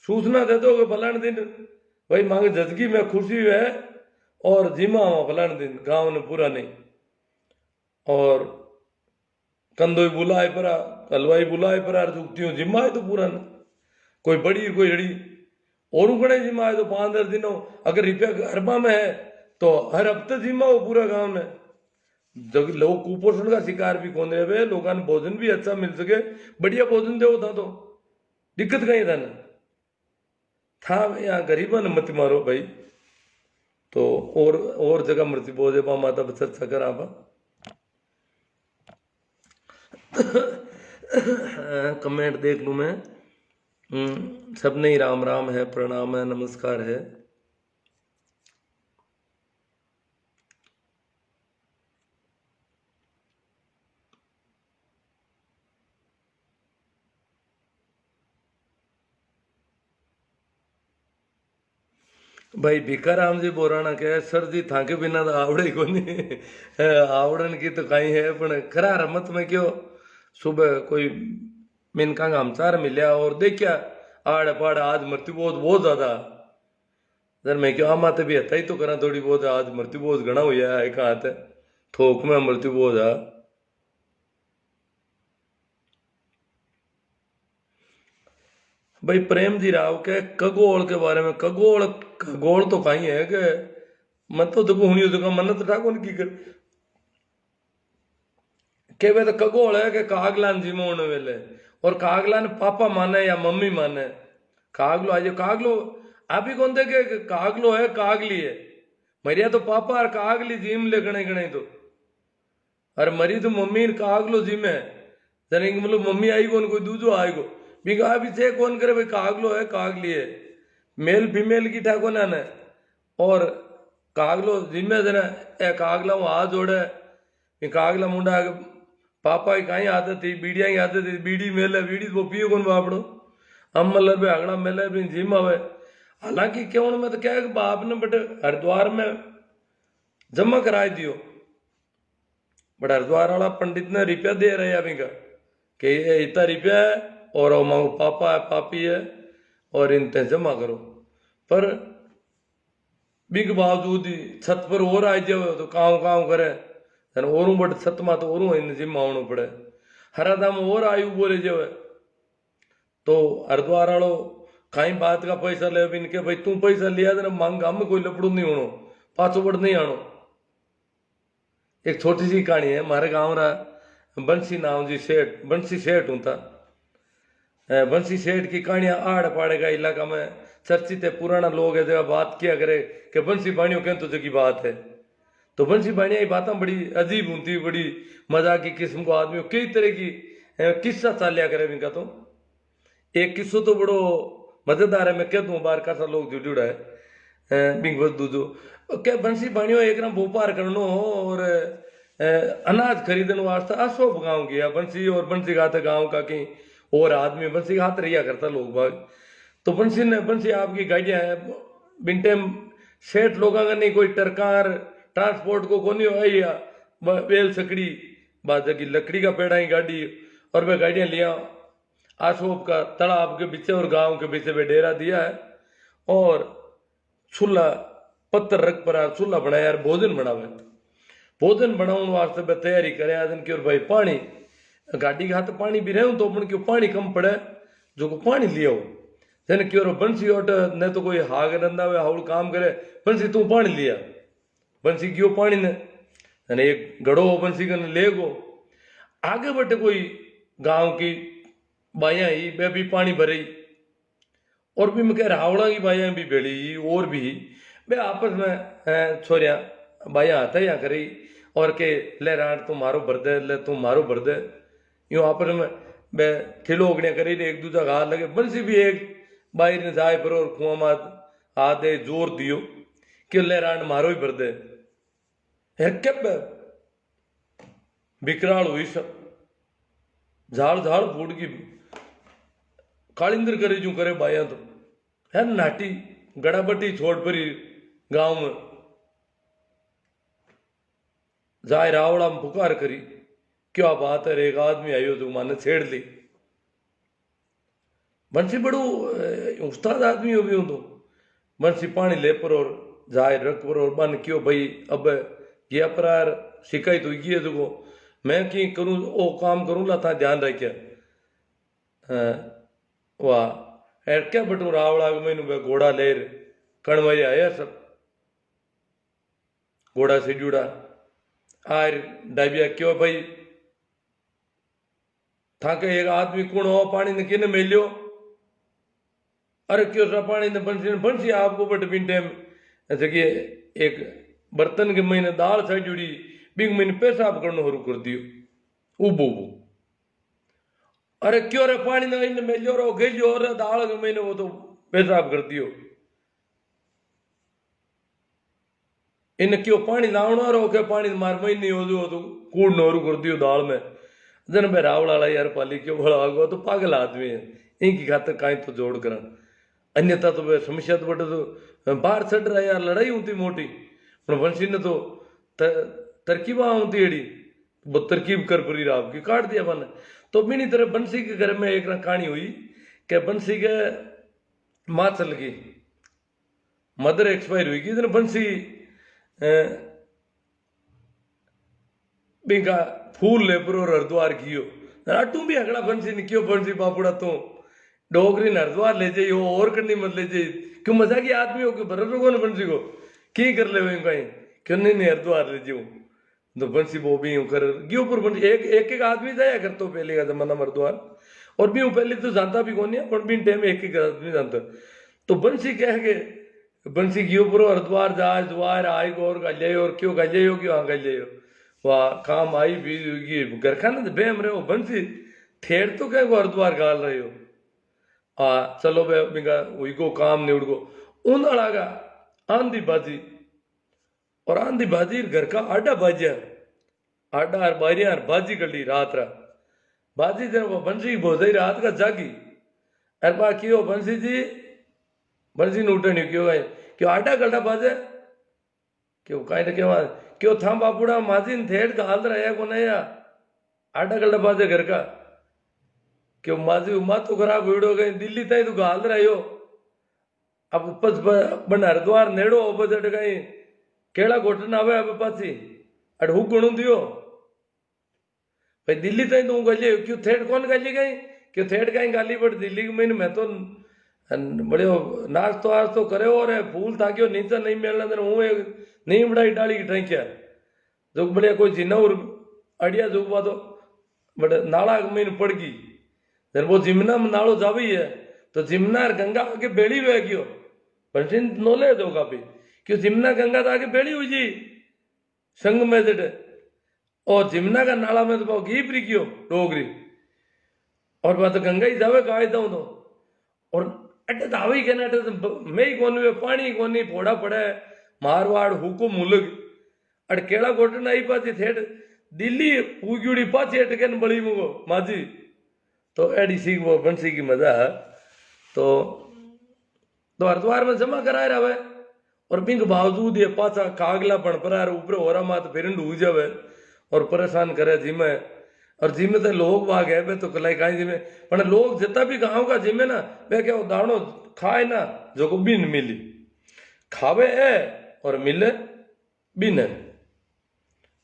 सूचना दे दो फलाने दिन भाई मांगे जदगी में खुशी है और जिम्मा फलाने दिन गांव ने पूरा नहीं और कंदोई बुलाए परा हलवाई बुलाए परा झुकती हूँ जिम्मा है तो पूरा न कोई बड़ी कोई हड़ी और उगड़े जिम्मा है तो 5-10 दिनों अगर रुपया अरबा में है तो हर हफ्ते जिम्मा हो पूरा गांव में जब लोग कुपोषण का शिकार भी कौन रहे लोगों ने भोजन भी अच्छा मिल सके बढ़िया भोजन दे था तो दिक्कत कहीं था ना था यहाँ गरीबा ने मत मारो भाई तो और जगह मृत्यु बोझे पा माता बचत सकर आप कमेंट देख लूं मैं सब नहीं राम राम है प्रणाम है नमस्कार है। भाई भिकाराम जी बोराना कहे सर जी थाके बिना तो आवड़े को नहीं आवड़न की तो कहीं है पर खरा रमत में क्यों सुबह कोई मिनका हमचार मिलिया और देखिया आड़ पाड़ आज मृत्यु बहुत ज्यादा सर मैं क्यों आमाते भी हथा ही तो करा थोड़ी बहुत आज मृत्यु बहुत घना हुआ है कहा थे थोक में मृत्यु बहुत है। भाई प्रेम जी राव के खगोल के बारे में खगोल तो कहीं है कि मैं तो देखो हुई तो मन्नत ठाको ने की कर के वे तो कगोल है के कागलान जीमो होने वेले और कागलान पापा माने या मम्मी माने कागलो आज कागलो आप ही कौन देखे कागलो है कागली है मरिया तो पापा और कागली जीम ले गणे गणे तो अरे मरी तो मम्मी कागलो जीमे जने मतलब मम्मी आई कौन कोई दूजो आएगो बिगा अभी थे कौन करे भाई कागलो है कागली है मेल फीमेल की ठाको ना ने और कागलो जिम्मे जना ए कागला वो हाथ जोड़े ये कागला मुंडा पापा की कहीं आदत थी बीड़िया की आदत थी बीड़ी मेले बीड़ी वो पियो कौन बापड़ो हम मल्लर पे अगड़ा मेले भी जिम आवे हालांकि क्यों मैं तो क्या बाप ने बट हरिद्वार में जमा कराए दियो बट हरिद्वार वाला पंडित ने रुपया दे रहे अभी का कि ये इतना रुपया है और माँ पापा है पापी है और इनते जमा करो पर बिग बावजूद ही छत पर और आ जाओ तो काम करे और बट छत में तो और इन जिम आवनो पड़े हरादाम और आयु बोले जो तो हरिद्वार वालो कहीं बात का पैसा ले इनके भाई तू पैसा लिया तो मांग हम कोई लपड़ू नहीं होनो पाछो बड़ नहीं आनो एक छोटी सी कहानी है हमारे गांव रहा बंसी नाम जी सेठ बंसी सेठ हूं था बंसी सेठ की कहानियां आड़ पाड़े का इलाका में चर्चित है पुराना लोग है जगह बात किया करे कि बंसी बाणियों के तो जगी बात है तो बंसी बाणिया की बातें बड़ी अजीब होती बड़ी मजाक की किस्म को आदमी कई तरह की किस्सा चालिया करे इनका तो एक किस्सो तो बड़ो मजेदार है मैं कह दूं बार का सा लोग जुड़ा है बिंग बस दूजो क्या बंसी बाणियो एक ना व्यापार करनो और अनाज खरीदने वास्ते अशोक गांव गया बंसी और बंसी खाते गांव का कहीं और आदमी बंसी हाथ रिया करता लोग बाग तो बंसी आपकी गाड़ियां है बिन सेठ लोगों का नहीं कोई टरकार ट्रांसपोर्ट को कोनी हो बेल सकड़ी बात की लकड़ी का पेड़ा ही गाड़ी और वह गाड़ियां लिया आशोप का तालाब के पीछे और गांव के पीछे में डेरा दिया है और चूल्हा पत्थर रख पर चूल्हा बनाया यार भोजन बनावे भोजन बनाने वास्ते मैं तैयारी करे आदन की और भाई पानी गाड़ी के हाथ पानी भी रहूं तो अपन क्यों पानी कम पड़े जो को पानी लिया हो जन क्यों बंसी ओट न तो कोई हाग रंदा हुआ हाउल काम करे बंसी तू पानी लिया बंसी क्यों पानी ने एक घड़ो बंसी का ले गो आगे बटे कोई गांव की बाइयां ही वे भी पानी भरी और भी मैं कह रावड़ा की बाइयां भी भेड़ी और भी वे आपस में छोरिया बाइयां आता या करी और के ले राट तू मारो भर दे ले तू मारो भर दे यूं आपस में वे ठिलो उगड़िया करी एक दूसरा हाथ लगे बंसी भी एक बाई ने जाए पर और कुआं मात आधे जोर दियो कि ले राट मारो ही भर दे कब बिकराल हुई सब झाड़ झाड़ फूट की कालिंदर करे जू करे बाया तो है नाटी गड़ाबटी छोड़ परी गांव में जाए रावड़ा में पुकार करी क्या बात है एक आदमी आयो तो माने छेड़ ली बंसी बड़ो उस्ताद आदमी हो भी हूं तो बंसी पानी ले पर और जाए रख पर और बन क्यों भाई अब ये अपरार शिकायत हुई है देखो मैं की करूं ओ काम करूं ला था ध्यान रखिया वाह एर क्या बटू रावड़ा मैंने घोड़ा लेर कणवई आया सब घोड़ा से जुड़ा आर डाबिया क्यों भाई था के एक आदमी कौन हो पानी ने किने मिलियो अरे क्यों सा पानी ने बंसी आपको बट बिन टाइम ऐसे कि एक बर्तन के महीने दाल साई जुड़ी बिग मैंने पेशाब करना शुरू कर दियो उबो अरे क्यों रे पानी ना इन में जो रो गई और दाल के महीने वो तो पेशाब कर दियो इन क्यों पानी लावना रो के पानी मार महीने हो जो तो कूड़ नोरू कर दियो दाल में जन में रावड़ा ला यार पाली क्यों भला गो तो पागल आदमी है इनकी खातर काई तो जोड़ कर अन्यथा तो वे समस्या तो बटे तो बाहर चढ़ रहा यार लड़ाई होती मोटी पर बंसी ने तो तरकीबा होती एड़ी वो तरकीब कर पूरी राव की काट दिया बन तो मिनी तरह बंसी के घर में एक कहानी हुई कि बंसी के माँ चल गई मदर एक्सपायर हुई कि बंसी बिका फूल ले पर हरिद्वार कियो अटू भी अगला बंसी ने क्यों बंसी बापुड़ा तू डोगरी ने हरिद्वार ले जाइए और करनी मत ले जाइए क्यों मजा की आदमी हो क्यों भर लोगों ने बंसी को की कर ले वहीं कहीं क्यों नहीं हरिद्वार ले जाऊं तो बंसी वो भी यूं कर गियो पर बंसी एक एक एक आदमी जाया कर तो पहले का जमाना हरिद्वार और भी हूँ पहले तो जानता भी कौन है पर भी टाइम एक एक आदमी जानता तो बंसी कह के बंसी गियो पर हरिद्वार जाए द्वार आए को और गले और क्यों गले हो क्यों गले हो वाह काम आई भी घर खाना बेम रहे हो बंसी ठेर तो क्या को हरिद्वार गाल रहे हो चलो बे बिगा वही को काम निउड़ को उन अड़ागा आंधी बाजी और आंधी बाजी घर का आडा बाजिया आडा और बारिया और बाजी कर ली रात रा बाजी जब वो बंसी बोझ रात का जागी अरे बा क्यों बंसी जी बंसी ने उठे नहीं क्यों गए क्यों आडा गड्ढा बाजे क्यों कहीं क्यों था बापूड़ा माजी थेट का हाल रहा को नहीं आडा गड्ढा बाजे घर का क्यों माजी उमा तो खराब वीडियो गई दिल्ली तई तो गाल रही हो अब पस बन हरिद्वार नेड़ो बजट गई केड़ा घोटन आवे अब पासी अड़ हु गुणु दियो भाई दिल्ली तई तो गली क्यों थेट कौन गली गई क्यों थेट कहीं गाली पड़ दिल्ली के महीने में तो बड़े नाच तो करे और फूल था क्यों नीचे नहीं मिलने देना हूँ नहीं बड़ा डाली की टैंकिया जो बढ़िया कोई जिना और अड़िया जो तो बड़े नाला महीने पड़ गई जब वो जिमना में नालो जावी है तो जिमना और गंगा आगे बेड़ी हुए क्यों पंचिन नोले दो काफी क्यों जिमना गंगा तो आगे बेड़ी हुई जी संग में जट और जिमना का नाला में तो पाओ घी प्री क्यों डोगरी और बात गंगा ही जावे गाय दऊ तो और अटे दावी के ना मैं ही कौन पानी कोनी फोड़ा पड़े मारवाड़ हुकुम मुलग अट केड़ा गोटन आई पाती थेट दिल्ली पूग्यूड़ी पाची अटके बड़ी मुगो माजी तो एडी सी वो बंसी की मजा है तो हरिद्वार में जमा कराए रहे और बिंग बावजूद ये पाचा कागला पण पर ऊपर हो मात फिर डूब जावे और परेशान करे जिमे और जिमे तो लोग वाग है तो कलाई काई जिमे पर लोग जितना भी गाँव का जिमे ना वे क्या दाणो खाए ना जो को बिन मिली खावे है और मिले बिन है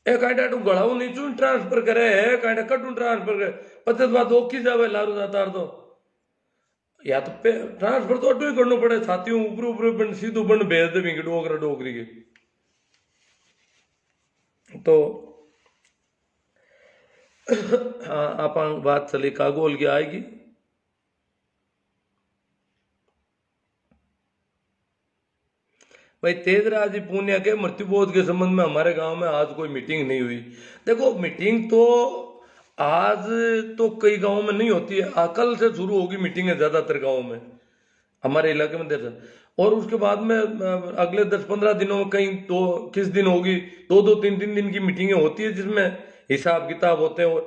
ए कांटा तू गड़ाऊ नीचू ट्रांसफर करे है कांटा कटू ट्रांसफर करे पचास बात ओखी जावे लारू जातार तो या तो ट्रांसफर तो अटू ही करना पड़े छातियों ऊपर ऊपर बन सीधू बन भेज दे डोगरा डोगरी के तो हाँ आप बात चली कागोल की आएगी भाई तेजराज जी पूनिया के मृत्युबोध के संबंध में हमारे गांव में आज कोई मीटिंग नहीं हुई देखो मीटिंग तो आज तो कई गांवों में नहीं होती है कल से शुरू होगी मीटिंग ज्यादातर गांवों में हमारे इलाके में देखा और उसके बाद में अगले 10-15 दिनों में कहीं तो किस दिन होगी 2-3 दिन की मीटिंगें होती है जिसमें हिसाब किताब होते हैं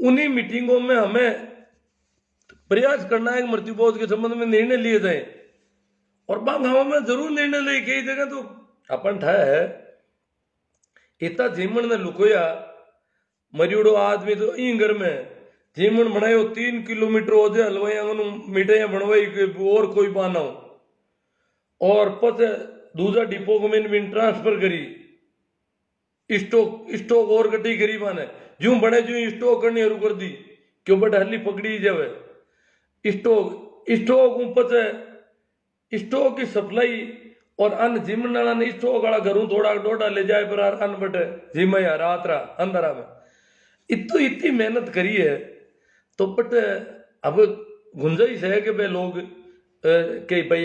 उन्हीं मीटिंगों में हमें प्रयास करना है कि मृत्युबोध के संबंध में निर्णय लिए जाए और गांव में जरूर निर्णय ले कई जगह तो अपन ठाया है इतना जीमन ने लुकोया मरियोड़ो आदमी तो ई घर में जीमन बनायो 3 किलोमीटर हो जाए हलवाई मिठाइया बनवाई और कोई पाना हो और पत दूसरा डिपो को मैंने ट्रांसफर करी स्टॉक और गड्डी करी माने जू बने जू स्टॉक करनी शुरू कर दी क्यों बट हल्ली पकड़ी जावे स्टॉक ऊपर स्टॉक की सप्लाई और अन्न जिमन वाला ने स्टॉक वाला घरों थोड़ा डोडा ले जाए पर अन्न बटे जिम या रात रा अंदरा में इतनी मेहनत करी है तो बट अब गुंजाइश है कि भाई लोग के भाई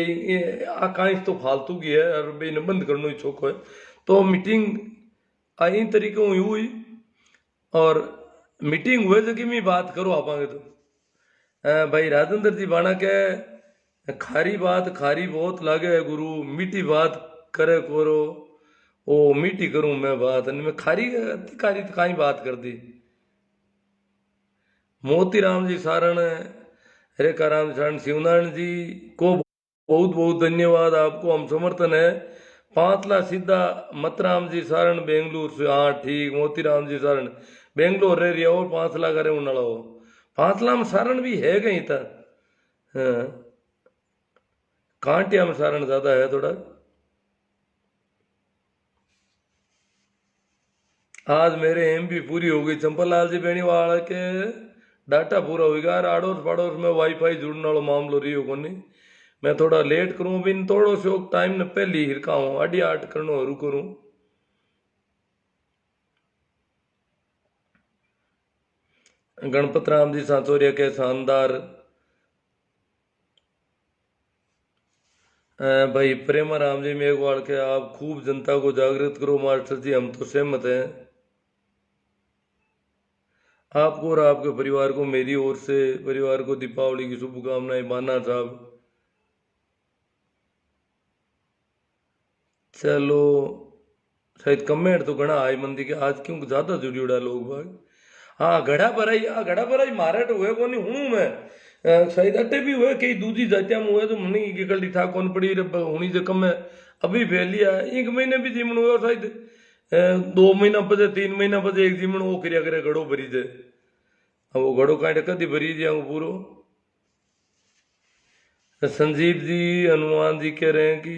आकांक्ष तो फालतू की है और भाई ने बंद करना ही चौक है तो मीटिंग आई तरीके हुई और मीटिंग हुए जगह में बात करो आपांगे तो भाई राजेंद्र जी बाणा के खारी बात खारी बहुत लागे है गुरु मीठी बात करे करो ओ मीठी करूं मैं बात मैं खारी खारी तो कहीं बात कर दी मोतीराम जी सारण रेखाराम सारण शिवनारायण जी को बहुत बहुत धन्यवाद आपको हम समर्थन है 5 लाख सीधा मतराम जी सारण बेंगलुरु से हाँ ठीक मोतीराम जी सारण बेंगलोर रह रहा और 5 लाख अरे उन्ना हो 5 लाख में सारण भी है कहीं था हाँ कांटिया में सारण ज्यादा है थोड़ा आज मेरे एमबी पूरी हो गई चंपालाल जी बेनीवाल के डाटा पूरा हो गया आड़ोस पड़ोस में वाईफाई जुड़ने वाला मामलो रही को नहीं मैं थोड़ा लेट करूँ बिन थोड़ो सो टाइम ने पहले हिरका हूँ 8:30 करनो हरू करूँ। गणपत राम जी सांचोरिया के शानदार भाई प्रेमा राम जी मेघवाल के आप खूब जनता को जागृत करो मास्टर जी, हम तो सहमत हैं। आपको और आपके परिवार को मेरी ओर से परिवार को दीपावली की शुभकामनाएं बाना साहब। चलो शायद कमेंट तो घना आई मंदी के आज क्यों ज्यादा जुड़ी उड़ा लोग बाग। हाँ घड़ा भराई मारे तो हुए को नहीं हूँ मैं शायद अटे भी हुए कई दूसरी जातियां में हुए तो मनी की गलती था कौन पड़ी हुनी से कम है अभी फैलिया 1 महीने भी जीवन हुआ शायद 2 महीना पजे 3 महीना पजे एक जीवन वो क्रिया करे घड़ो भरी दे। अब वो घड़ो कांटे कदी भरी दिया पूरो। संजीव जी हनुमान जी कह रहे हैं कि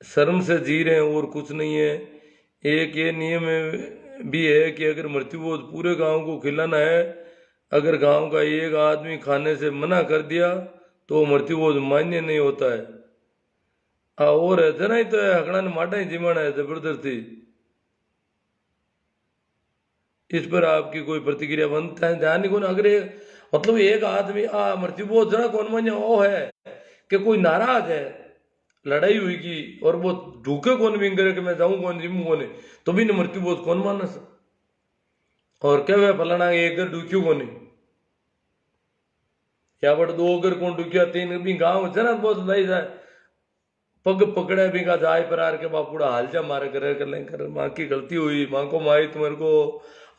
शर्म से जी रहे हैं और कुछ नहीं है। एक ये नियम भी है कि अगर मृत्यु भोज पूरे गांव को खिलाना है, अगर गांव का एक आदमी खाने से मना कर दिया तो मृत्यु भोज मान्य नहीं होता है। और जना ही तो है हकड़ा ने माटा ही जिमाना है जबरदस्ती। इस पर आपकी कोई प्रतिक्रिया बनता है ध्यान नहीं कौन अगर मतलब एक आदमी मृत्यु भोज जना कौन मान्य वो है कि कोई नाराज है लड़ाई हुई की और वो ढूके कौन भी करे कि मैं जाऊं कौन जिमू कौन तो भी न मृत्यु बोध कौन मानस। और क्या वह फलाना एक घर डूक्यू कौन या बट 2 घर कौन डूक्या 3 भी गांव जना बहुत लाई जाए पग पकड़े भी का जाए पर के बापूड़ा हाल जा मारे करे कर ले कर माँ की गलती हुई माँ को माई तुम्हारे को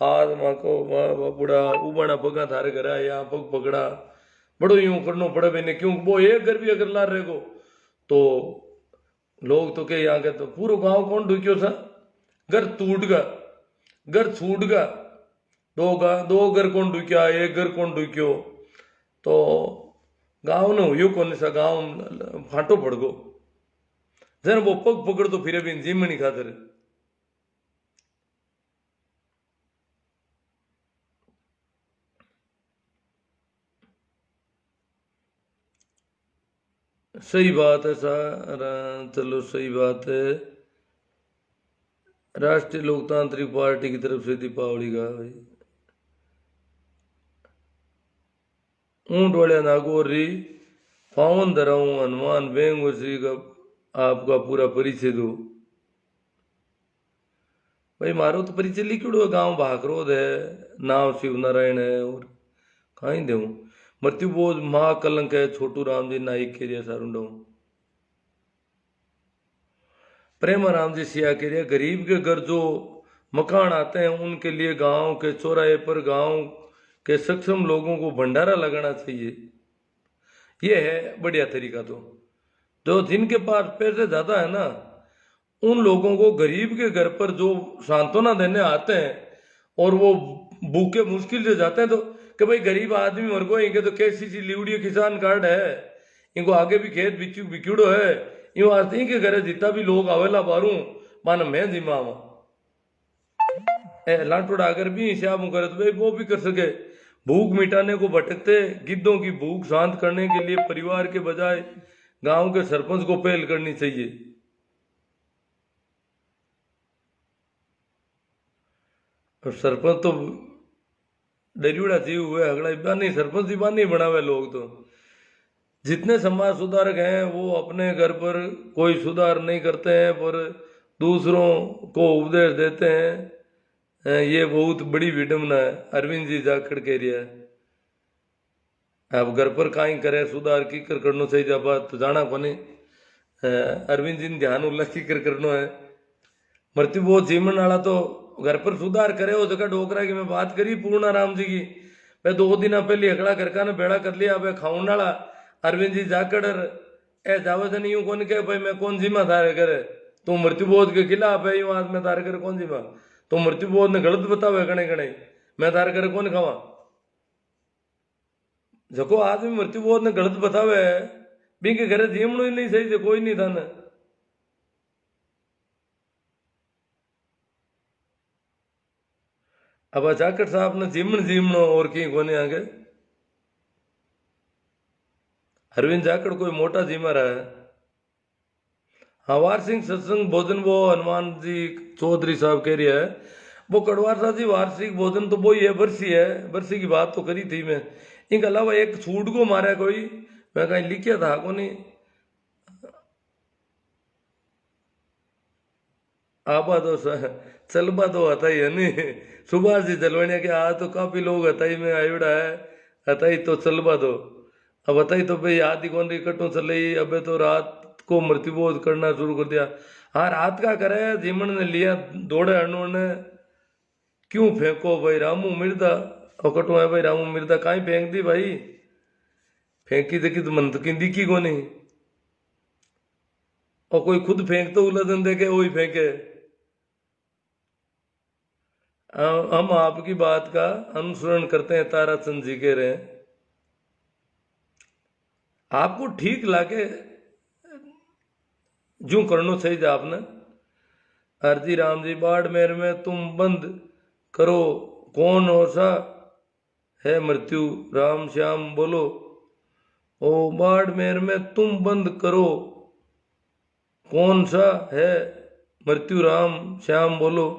आज माँ को बापूड़ा उबाना पगा थारे घर या पग पकड़ा बड़ो यूं करनो पड़े भी नहीं क्यों वो एक घर भी अगर ला रहे को तो लोग तो के यहाँ के तो पूरा गांव कौन ढुक्यो सा घर टूट गा घर छूट गा 2 घर कौन ढुक्या एक घर कौन ढुक्यो तो गांव ने हुयो कौन सा गांव फाटो पड़ गो जन वो पग पकड़ तो फिर भी जीमनी खातर। सही बात है सर चलो सही बात है। राष्ट्रीय लोकतांत्रिक पार्टी की तरफ से दीपावली का भाई ऊंट वाले नागौर री पावन धराऊं हनुमान बेंग श्री का आपका पूरा परिचय दो। भाई मारो तो परिचय लिखिड़ो गांव भाकरोद है नाम शिव नारायण है और कहीं दे मृत्यु बोध महाकलंक है छोटू राम जी नाइक के सारुंडो प्रेमा राम जी सिया के लिए गरीब के घर जो मकान आते हैं उनके लिए गांव के चौराहे पर गांव के सक्षम लोगों को भंडारा लगाना चाहिए। ये है बढ़िया तरीका। तो जो जिनके पास पैसे ज्यादा है ना उन लोगों को गरीब के घर पर जो सांत्वना देने आते हैं और वो भूखे मुश्किल से जाते हैं तो कि भाई गरीब आदमी मर गो इनके तो केसीसी लिवड़ी किसान कार्ड है इनको आगे भी खेत बिक्यूड़ो है यूं आस्ते के घरे जितना भी लोग आवेला बारू मान मैं जिमा लाटोड़ा अगर भी हिसाब करे तो भाई वो भी कर सके। भूख मिटाने को भटकते गिद्धों की भूख शांत करने के लिए परिवार के बजाय गांव के सरपंच को पहल करनी चाहिए। और सरपंच तो डरियोड़ा जीव हुए अगला बानी सरपंच ही बानी बनावे लोग तो जितने समाज सुधारक हैं वो अपने घर पर कोई सुधार नहीं करते हैं पर दूसरों को उपदेश देते हैं। ये बहुत बड़ी विडम्बना है। अरविंद जी जाखड़ कह रहा है अब घर पर काई करे सुधार की कर करनो चाहिए जब तो जाना कोनी अरविंद जी ने ध्यान उल्लास की कर करनो है। मृत्यु बहुत जीवन वाला तो घर पर सुधार करे हो जगह डोकरा की मैं बात करी पूर्णा राम जी की मैं 2 दिन पहले अगला घर ने बेड़ा कर लिया अब खाऊन वाला अरविंद जी जाकर ए जावे नहीं यूं कौन कहे भाई मैं कौन जिम्मा थारे करे तो मृत्यु बोध के खिलाफ है यूं आज मैं तारे करे कौन जिम्मा तो मृत्यु बोध ने गलत बतावे गणे गणे मैं तारे करे कौन खावा जको आदमी मृत्यु बोध ने गलत बतावे बी के घरे जीमणो ही नहीं सही से कोई नहीं था ना। अब जाकर साहब ने जीमण जीमणो और की कोने आगे अरविंद जाखड़ कोई मोटा जिम्मा रहा है। हवार सिंह सत्संग भोजन वो हनुमान जी चौधरी साहब कह रही है, वो कड़वार साहब जी वार्षिक भोजन तो वो ही है, बरसी है, बरसी की बात तो करी थी मैं। इनके अलावा एक छूट को मारा कोई, मैं कहीं लिखा था को नहीं। आबा तो चलबा तो हता ही है नहीं, सुभाष जी जलवनिया के आज तो काफी लोग हताई में आयुड़ा है, हताई तो चलबा दो। अब हताई तो भाई याद ही कौन रही कटो चले, अबे तो रात को मृत्युबोध करना शुरू कर दिया। हाँ रात का करे, जीमन ने लिया दौड़े हनुमान ने, क्यों फेंको भाई रामू मिर्दा, और कटो है भाई रामू मिर्दा कहीं फेंक दी भाई, फेंकी देखी तो मन तो की दिखी को नहीं, और कोई खुद फेंक तो उलझन दे के वही फेंके। हम आपकी बात का अनुसरण करते हैं, ताराचंद जी कह रहे हैं। आपको ठीक लागे जो करना चाहिए आपने। हरजी राम जी बाड़मेर में तुम बंद करो, कौन हो सा है मृत्यु राम श्याम बोलो, ओ बाड़मेर में तुम बंद करो, कौन सा है मृत्यु राम श्याम बोलो,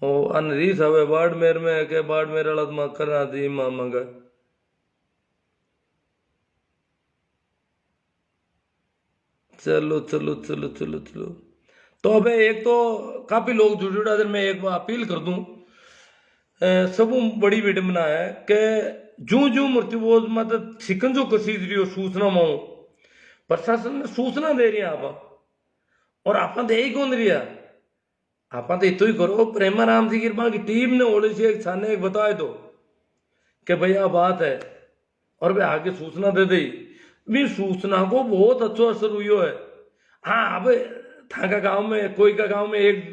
ओ अनरीस हवे बाड़मेर में के बाड़मेर वाला मां करना दी मां मंगा। चलो चलो चलो चलो चलो, तो अबे एक तो काफी लोग जुड़े उधर, मैं एक बार अपील कर दूं, सब बड़ी विडंबना है कि जू जू मृत्युबोध मत शिकंजो कसीद रही हो सूचना माओ, प्रशासन ने सूचना दे रही है आप, और आप दे ही कौन रही है, आप तो इतो ही करो, प्रेमाराम जी कृपा की टीम ने ओले से एक छाने एक बताए दो कि भैया बात है, और वे आगे सूचना दे दी भी, सूचना को बहुत अच्छा असर हुई है। हाँ अब था का गांव में कोई का गांव में एक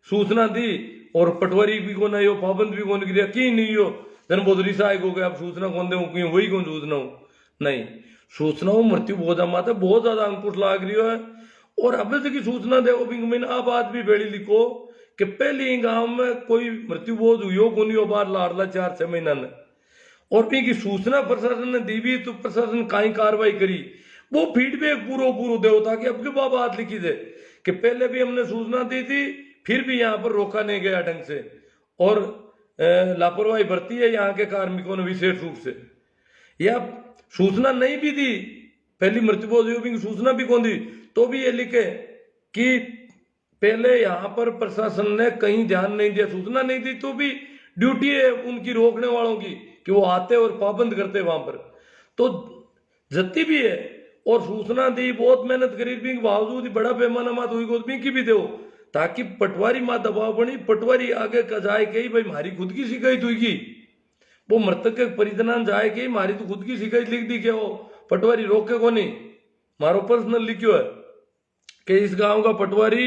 सूचना दी और पटवारी भी को नहीं हो, पाबंद भी कौन गिरा की नहीं हो, जन बोधरी साहब हो गए, अब सूचना कौन दे वही कौन सूचना हो नहीं, सूचना हो मृत्यु बहुत माता बहुत ज्यादा अंकुश लाग रही है। और अब की सूचना दे मैंने अब बात भी बेड़ी लिखो कि पहले गांव में कोई मृत्यु बोध हुई हो कोनी हो बार लाड़ला 4-6 महीना ने, और की सूचना प्रशासन ने दी भी तो प्रशासन काई कार्रवाई करी, वो फीडबैक पूरा पूरा दो ताकि अब की बात लिखी दे कि पहले भी हमने सूचना दी थी फिर भी यहाँ पर रोका नहीं गया ढंग से, और लापरवाही बरती है यहाँ के कार्मिकों ने विशेष रूप से, या सूचना नहीं भी दी पहली मृत्युबोध की सूचना भी कौन दी, तो भी ये लिखे कि पहले यहाँ पर प्रशासन ने कहीं ध्यान नहीं दिया, सूचना नहीं दी तो भी ड्यूटी है उनकी रोकने वालों की कि वो आते और पाबंद करते वहां पर, तो जत्ती भी है और सूचना दी बहुत मेहनत करी भी बावजूद बड़ा पैमाना मात हुई को की भी दो ताकि पटवारी माँ दबाव बनी, पटवारी आगे का जाए कि भाई हमारी खुद की शिकायत हुई, वो मृतक के परिजन जाए कि हमारी तो खुद की शिकायत लिख दी क्या, वो पटवारी रोके को नहीं, मारो पर्सनल लिखो है कि इस गांव का पटवारी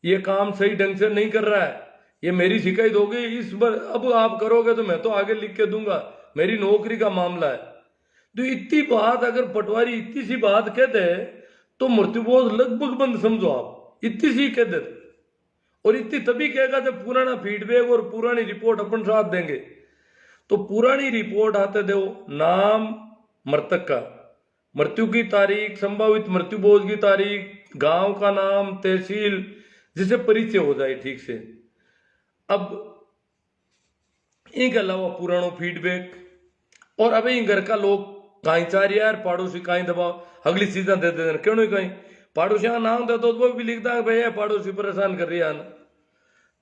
ये काम सही ढंग से नहीं कर रहा है, ये मेरी शिकायत हो गई, इस बार अब आप करोगे तो मैं तो आगे लिख के दूंगा, मेरी नौकरी का मामला है। तो इतनी बात अगर पटवारी इतनी सी बात कह दे तो मृत्युबोध लगभग बंद समझो आप, इतनी सी कह दे, और इतनी तभी कहेगा जब पुराना फीडबैक और पुरानी रिपोर्ट अपन साथ देंगे। तो पुरानी रिपोर्ट आते दो, नाम मृतक का, मृत्यु की तारीख, संभावित मृत्युबोध की तारीख, गांव का नाम, तहसील, जिसे परिचय हो जाए ठीक से। अब इनके अलावा पुरानो फीडबैक, और अब इन घर का लोग कहीं चार यार पड़ोसी कहीं दबाव अगली चीजें दे दे क्यों नहीं, कहीं पड़ोसी का नाम दे तो वो भी लिखता है भैया पड़ोसी परेशान कर रही है ना।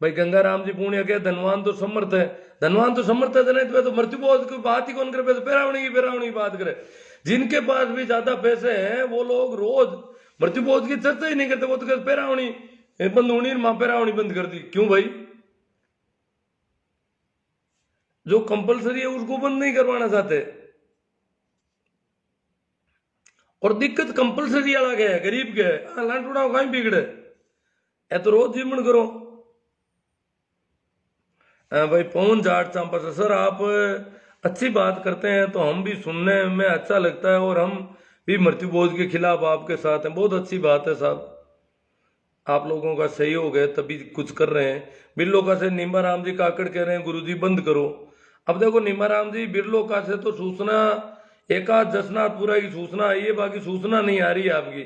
भाई गंगाराम जी पुण्य के धनवान तो समर्थ है, धनवान तो समर्थ है नहीं तो मृत्युबोध की बात ही कौन करे, तो पैरावणी की बात करे। जिनके पास भी ज्यादा पैसे हैं वो लोग रोज मृत्युबोध की चर्चा ही नहीं करते, वो तो कहते पैरावणी बंद होनी, मां पैरावणी बंद कर दी, क्यों भाई, जो कंपलसरी है उसको बंद नहीं करवाना चाहते। और दिक्कत कंपलसरी वाला क्या है, गरीब क्या है, लाट उड़ाओ कहीं बिगड़े, ए तो रोज जीवन करो। भाई पवन जाट चांपा से, सर आप अच्छी बात करते हैं तो हम भी सुनने में अच्छा लगता है, और हम भी मृत्युबोध के खिलाफ आपके साथ हैं, बहुत अच्छी बात है साहब, आप लोगों का सहयोग है तभी कुछ कर रहे हैं। बिरलो का से नीमाराम जी काकड़ कह रहे हैं गुरुजी बंद करो। अब देखो नीमाराम जी बिरलो का से तो सूचना एक आध जसनाथपुरा की सूचना आई है, बाकी सूचना नहीं आ रही है आपकी।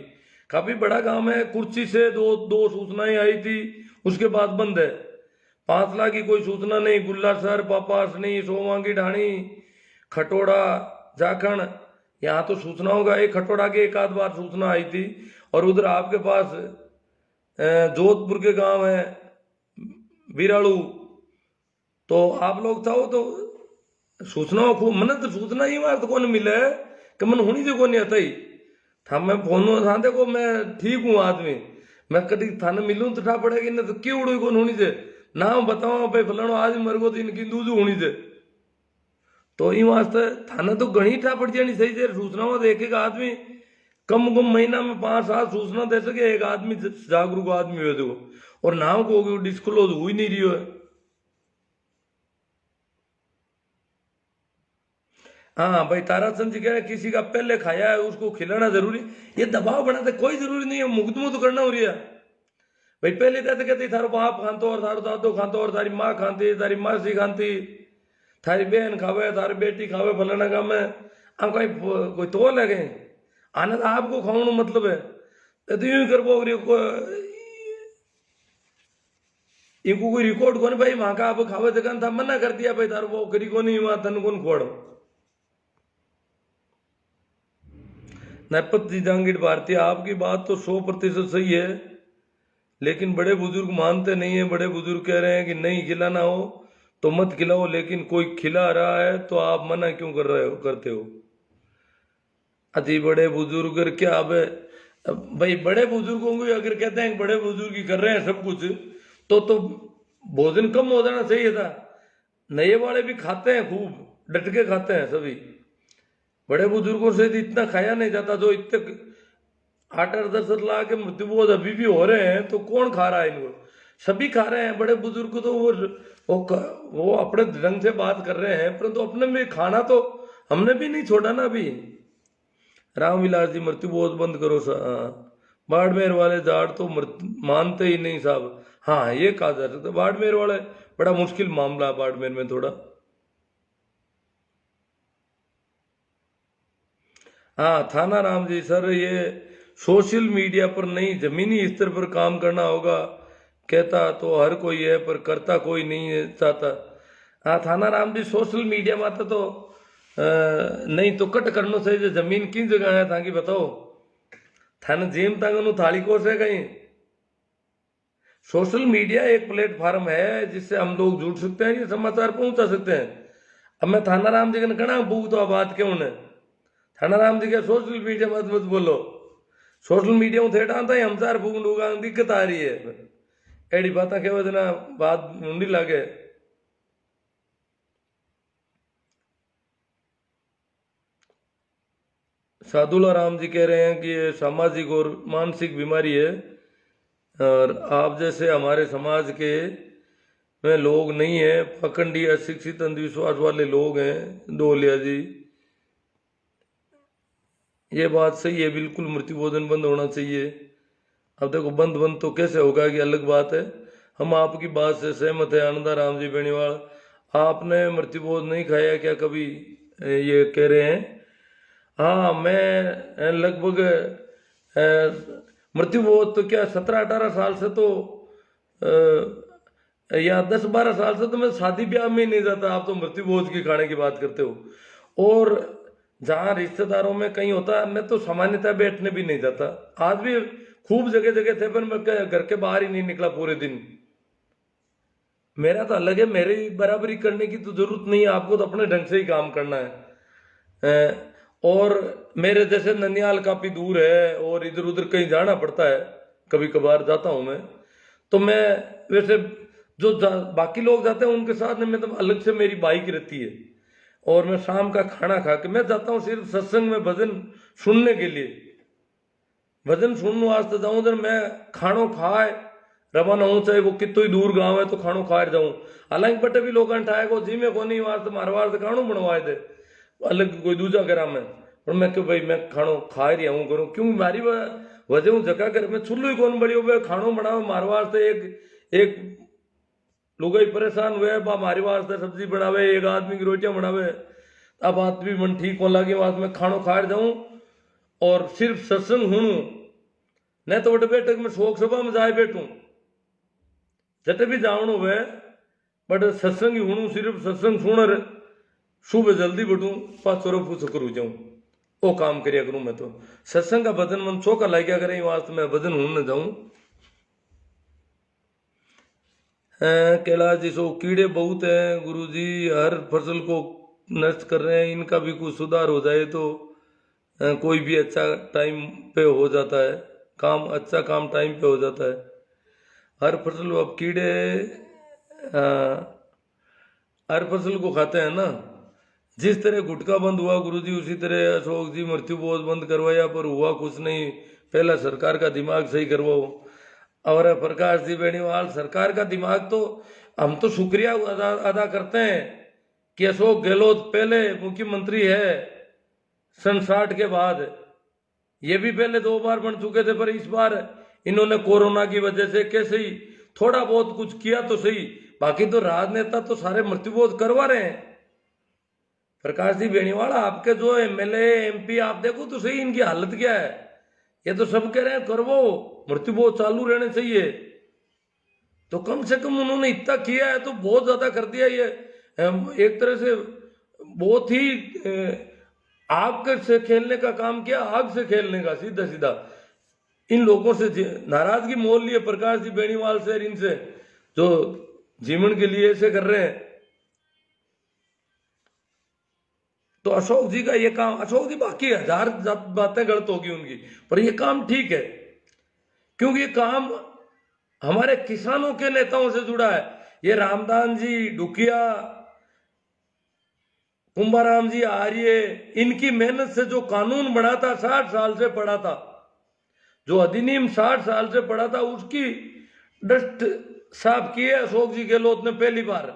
काफी बड़ा काम है। कुर्सी से दो दो सूचनाएं आई थी, उसके बाद बंद है। 5 लाख की कोई सूचना नहीं। गुल्लासर, पापासनी, सोमांगी ढाणी, खटोड़ा, जाखण, यहाँ तो सूचनाओं का एक खटोड़ा की एक आध बार सूचना आई थी। और उधर आपके पास जोधपुर के गांव है बिराड़ू, तो आप लोग चाहो तो सूचनाओं खूब मन तो सूचना ही बार तो कौन मिले कि मन होनी जो कौन आता ही था। मैं फोन था देखो मैं ठीक हूँ आदमी, मैं कभी थाने मिलूं तो ठा पड़ेगी ना, तो क्यों उड़ो कौन होनी से नाम बताओ भाई फलानो आज मर गो तो इनकी दूजू होनी से। तो इन वास्ते थाना तो घनी ठा पड़ जानी सही से सूचनाओं तो एक एक आदमी कम कम महीना में 5-7 सूचना दे सके एक आदमी, जागरूक आदमी हो देखो। और नाम को डिस्क्लोज हो ही नहीं रही है। हाँ भाई ताराचंद जी कह रहे हैं, किसी का पहले खाया है उसको खिलाना जरूरी, ये दबाव बनाते कोई जरूरी नहीं है, मुकदमा तो करना हो रही है। भाई पहले कहते थारो बाप खातो और थारो दादो खातो और तारी माँ खाती, तारी मासी खाती, थारी बहन खावे, थारी बेटी खावे फलाना काम में, हम कहीं कोई तो लगे आने तो आपको खाओ मतलब है तो यूं कर पो इनको कोई रिकॉर्ड कौन भाई वहां का आप खावे जगह था मना कर दिया भाई तारो वो करी को नहीं वहां तन कौन खोड़। नैपत जी जांगीर भारतीय, आपकी बात तो 100% सही है, लेकिन बड़े बुजुर्ग मानते नहीं है। बड़े बुजुर्ग कह रहे हैं कि नहीं खिलाना हो तो मत खिलाओ, लेकिन कोई खिला रहा है तो आप मना क्यों कर रहे हो करते हो। अति बड़े बुजुर्ग क्या अब भाई बड़े बुजुर्गों को अगर कहते हैं बड़े बुजुर्ग ही कर रहे हैं सब कुछ तो भोजन कम हो जाना चाहिए था। नए वाले भी खाते हैं, खूब डट के खाते हैं सभी। बड़े बुजुर्गों से इतना खाया नहीं जाता, जो इतने 8-10 लाख के मृत्युबोध अभी भी हो रहे हैं, तो कौन खा रहा है इनको। सभी खा रहे हैं बड़े बुजुर्ग तो वो अपने ढंग से बात कर रहे हैं, परंतु अपने में खाना तो हमने भी नहीं छोड़ा ना अभी। रामविलास जी मृत्युबोध बंद करो बाड़मेर वाले जाट तो मानते ही नहीं साहब। हाँ ये कहा जा सकता, बाड़मेर वाले बड़ा मुश्किल मामला बाड़मेर में थोड़ा। हाँ थाना राम जी सर, ये सोशल मीडिया पर नहीं जमीनी स्तर पर काम करना होगा, कहता तो हर कोई है पर करता कोई नहीं है चाहता। हाँ थाना राम जी सोशल मीडिया में आता तो नहीं तो कट करना चाहिए। जमीन किन जगह है ताकि बताओ थाना जेम तंग थाली कोस है कहीं। सोशल मीडिया एक प्लेटफॉर्म है जिससे हम लोग जुड़ सकते हैं, ये समाचार पहुंचा सकते हैं। अब मैं थाना राम जी का कणा बूक तो बात क्यों ने थाना राम जी के सोशल मीडिया मत मत बोलो। सोशल मीडिया में थेटा आता है हम चार फूक डूगा दिक्कत आ रही है, एड़ी बात कह वजना बात मुंडी लागे। सादुला राम जी कह रहे हैं कि ये सामाजिक और मानसिक बीमारी है, और आप जैसे हमारे समाज के में लोग नहीं है, पखंडी अशिक्षित अंधविश्वास वाले लोग हैं डोलिया जी। ये बात सही है, बिल्कुल मृत्यु भोजन बंद होना चाहिए। अब देखो बंद बंद तो कैसे होगा कि अलग बात है। हम आपकी बात से सहमत है आनंदा राम जी बेनीवाल, आपने मृत्यु भोज नहीं खाया क्या कभी, ये कह रहे हैं। हाँ मैं लगभग मृत्यु भोज तो क्या 17-18 साल से तो या 10-12 साल से तो मैं शादी ब्याह में नहीं जाता, आप तो मृत्यु भोज की खाने की बात करते हो। और जहाँ रिश्तेदारों में कहीं होता है मैं तो सामान्यतः बैठने भी नहीं जाता। आज भी खूब जगह जगह थे पर मैं घर के बाहर ही नहीं निकला पूरे दिन। मेरा तो अलग है, मेरी बराबरी करने की तो जरूरत नहीं है, आपको तो अपने ढंग से ही काम करना है। और मेरे जैसे ननियाल काफी दूर है और इधर उधर कहीं जाना पड़ता है, कभी कभार जाता हूं मैं। तो मैं वैसे जो बाकी लोग जाते हैं उनके साथ में मतलब अलग से मेरी बाइक रहती है, और मैं शाम का खाना खा के मैं जाता हूँ सिर्फ सत्संग में भजन सुनने के लिए। भजन सुनने वास्ते जाऊं उधर मैं खानो खाए रवाना हूँ, चाहे वो कितो ही दूर गांव है तो खानो खाए जाऊं। हालांकि बटे भी लोग ठाए को जी में को नहीं वास्ते मारे वास्ते खानो बनवाए थे अलग कोई दूजा करा में, और मैं क्यों भाई मैं खानो खा रही हूँ करूँ क्यों मारी वजह हूँ जगह कर मैं चुल्लू ही कौन बड़ी हो खानो बनावे मारे वास्ते। एक लोग ही परेशान हुए बा मारी वास्ते सब्जी बनावे, एक आदमी की रोटियां बनावे, अब बात भी मन ठीक हो लगी, बात में खानो खार जाऊं और सिर्फ सत्संग सुनूं, नहीं तो बड़े बैठक में शोक सभा में जाए बैठूं, जटे भी जावण हुए बट सत्संग ही सुनूं, सिर्फ सत्संग सुन सुबह जल्दी बैठूं, पाँच सौ पूछ करूँ जाऊं, वो काम करिया करूं। मैं तो सत्संग का भजन मन चौका लाग्या करे, वास्ते मैं भजन सुनने जाऊं। कैलाश जी सो कीड़े बहुत हैं गुरुजी, हर फसल को नष्ट कर रहे हैं, इनका भी कुछ सुधार हो जाए तो कोई भी अच्छा टाइम पे हो जाता है काम, अच्छा काम टाइम पे हो जाता है। हर फसल अब कीड़े हर फसल को खाते हैं ना। जिस तरह गुटखा बंद हुआ गुरुजी, उसी तरह अशोक जी मृत्यु बोझ बंद करवाया, पर हुआ कुछ नहीं। पहला सरकार का दिमाग सही करवाओ। और प्रकाश जी बेनीवाल, सरकार का दिमाग तो हम तो शुक्रिया अदा करते हैं कि अशोक गहलोत पहले मुख्यमंत्री है सन 60 के बाद। ये भी पहले 2 बार बन चुके थे, पर इस बार इन्होंने कोरोना की वजह से कैसे ही थोड़ा बहुत कुछ किया तो सही, बाकी तो राजनेता तो सारे मृत्युबोध करवा रहे हैं। प्रकाश जी बेनीवाल, आपके जो एमएलए एमपी आप देखो तो सही, इनकी हालत क्या है। ये तो सब कह रहे हैं करवो, मृत्युबोध चालू रहने चाहिए, तो कम से कम उन्होंने इतना किया है तो बहुत ज्यादा कर दिया। ये एक तरह से बहुत ही आग से खेलने का काम किया, आग से खेलने का, सीधा सीधा इन लोगों से नाराजगी मोल लिए प्रकाश जी बेनीवाल से, इनसे जो जीवन के लिए ऐसे कर रहे हैं। तो अशोक जी का ये काम, अशोक जी बाकी 1000 बातें गलत होगी उनकी, पर ये काम ठीक है, क्योंकि ये काम हमारे किसानों के नेताओं से जुड़ा है। ये रामदान जी डुकिया, कुंभाराम जी आर्य, इनकी मेहनत से जो कानून बना था, 60 साल से पड़ा था, जो अधिनियम 60 साल से पड़ा था, उसकी डस्ट साफ की है अशोक जी गहलोत ने पहली बार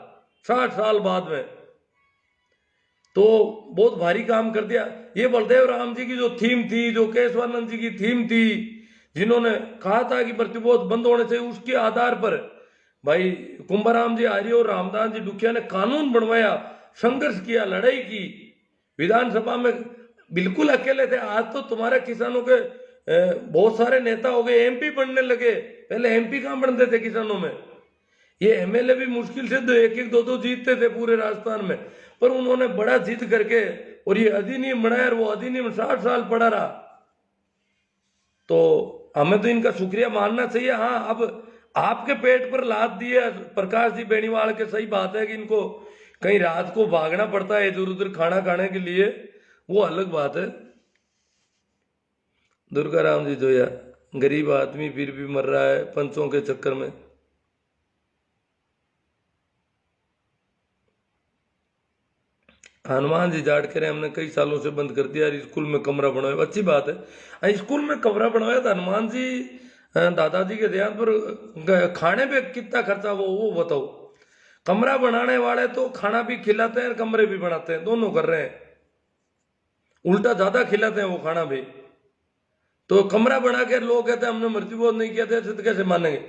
60 साल बाद में। तो बहुत भारी काम कर दिया। ये बलदेव राम जी की जो थीम थी, जो केशवानंद जी की थीम थी, जिन्होंने कहा था कि प्रतिबोध बंद होने चाहिए, उसके आधार पर भाई कुंभाराम जी आर्य और रामदास जी डुकिया ने कानून बनवाया, संघर्ष किया, लड़ाई की, विधानसभा में बिल्कुल अकेले थे। आज तो तुम्हारे किसानों के बहुत सारे नेता हो गए, एमपी बनने लगे, पहले एमपी कहां बनते थे किसानों में। ये एमएलए भी मुश्किल से 1-1, 2-2 जीतते थे पूरे राजस्थान में, पर उन्होंने बड़ा जीत करके और ये अधिनियम बनाया, और वो अधिनियम 60 साल पड़ा रहा। तो हमें तो इनका शुक्रिया मानना चाहिए। हाँ, अब आपके पेट पर लाद दिए प्रकाश जी बेनीवाल के, सही बात है कि इनको कहीं रात को भागना पड़ता है इधर उधर खाना खाने के लिए, वो अलग बात है। दुर्गा राम जी जोया, गरीब आदमी फिर भी मर रहा है पंचों के चक्कर में। हनुमान जी जाट कह रहे हैं हमने कई सालों से बंद कर दिया, स्कूल में कमरा बनवाया, अच्छी बात है। स्कूल में कमरा बनवाया था हनुमान जी, दादाजी के देहांत पर खाने पे कितना खर्चा वो बताओ। कमरा बनाने वाले तो खाना भी खिलाते हैं, कमरे भी बनाते हैं, दोनों कर रहे हैं, उल्टा ज्यादा खिलाते हैं वो खाना भी। तो कमरा बना के लोग कहते हैं हमने मृत्युबोध नहीं किया था, तो कैसे मानेंगे।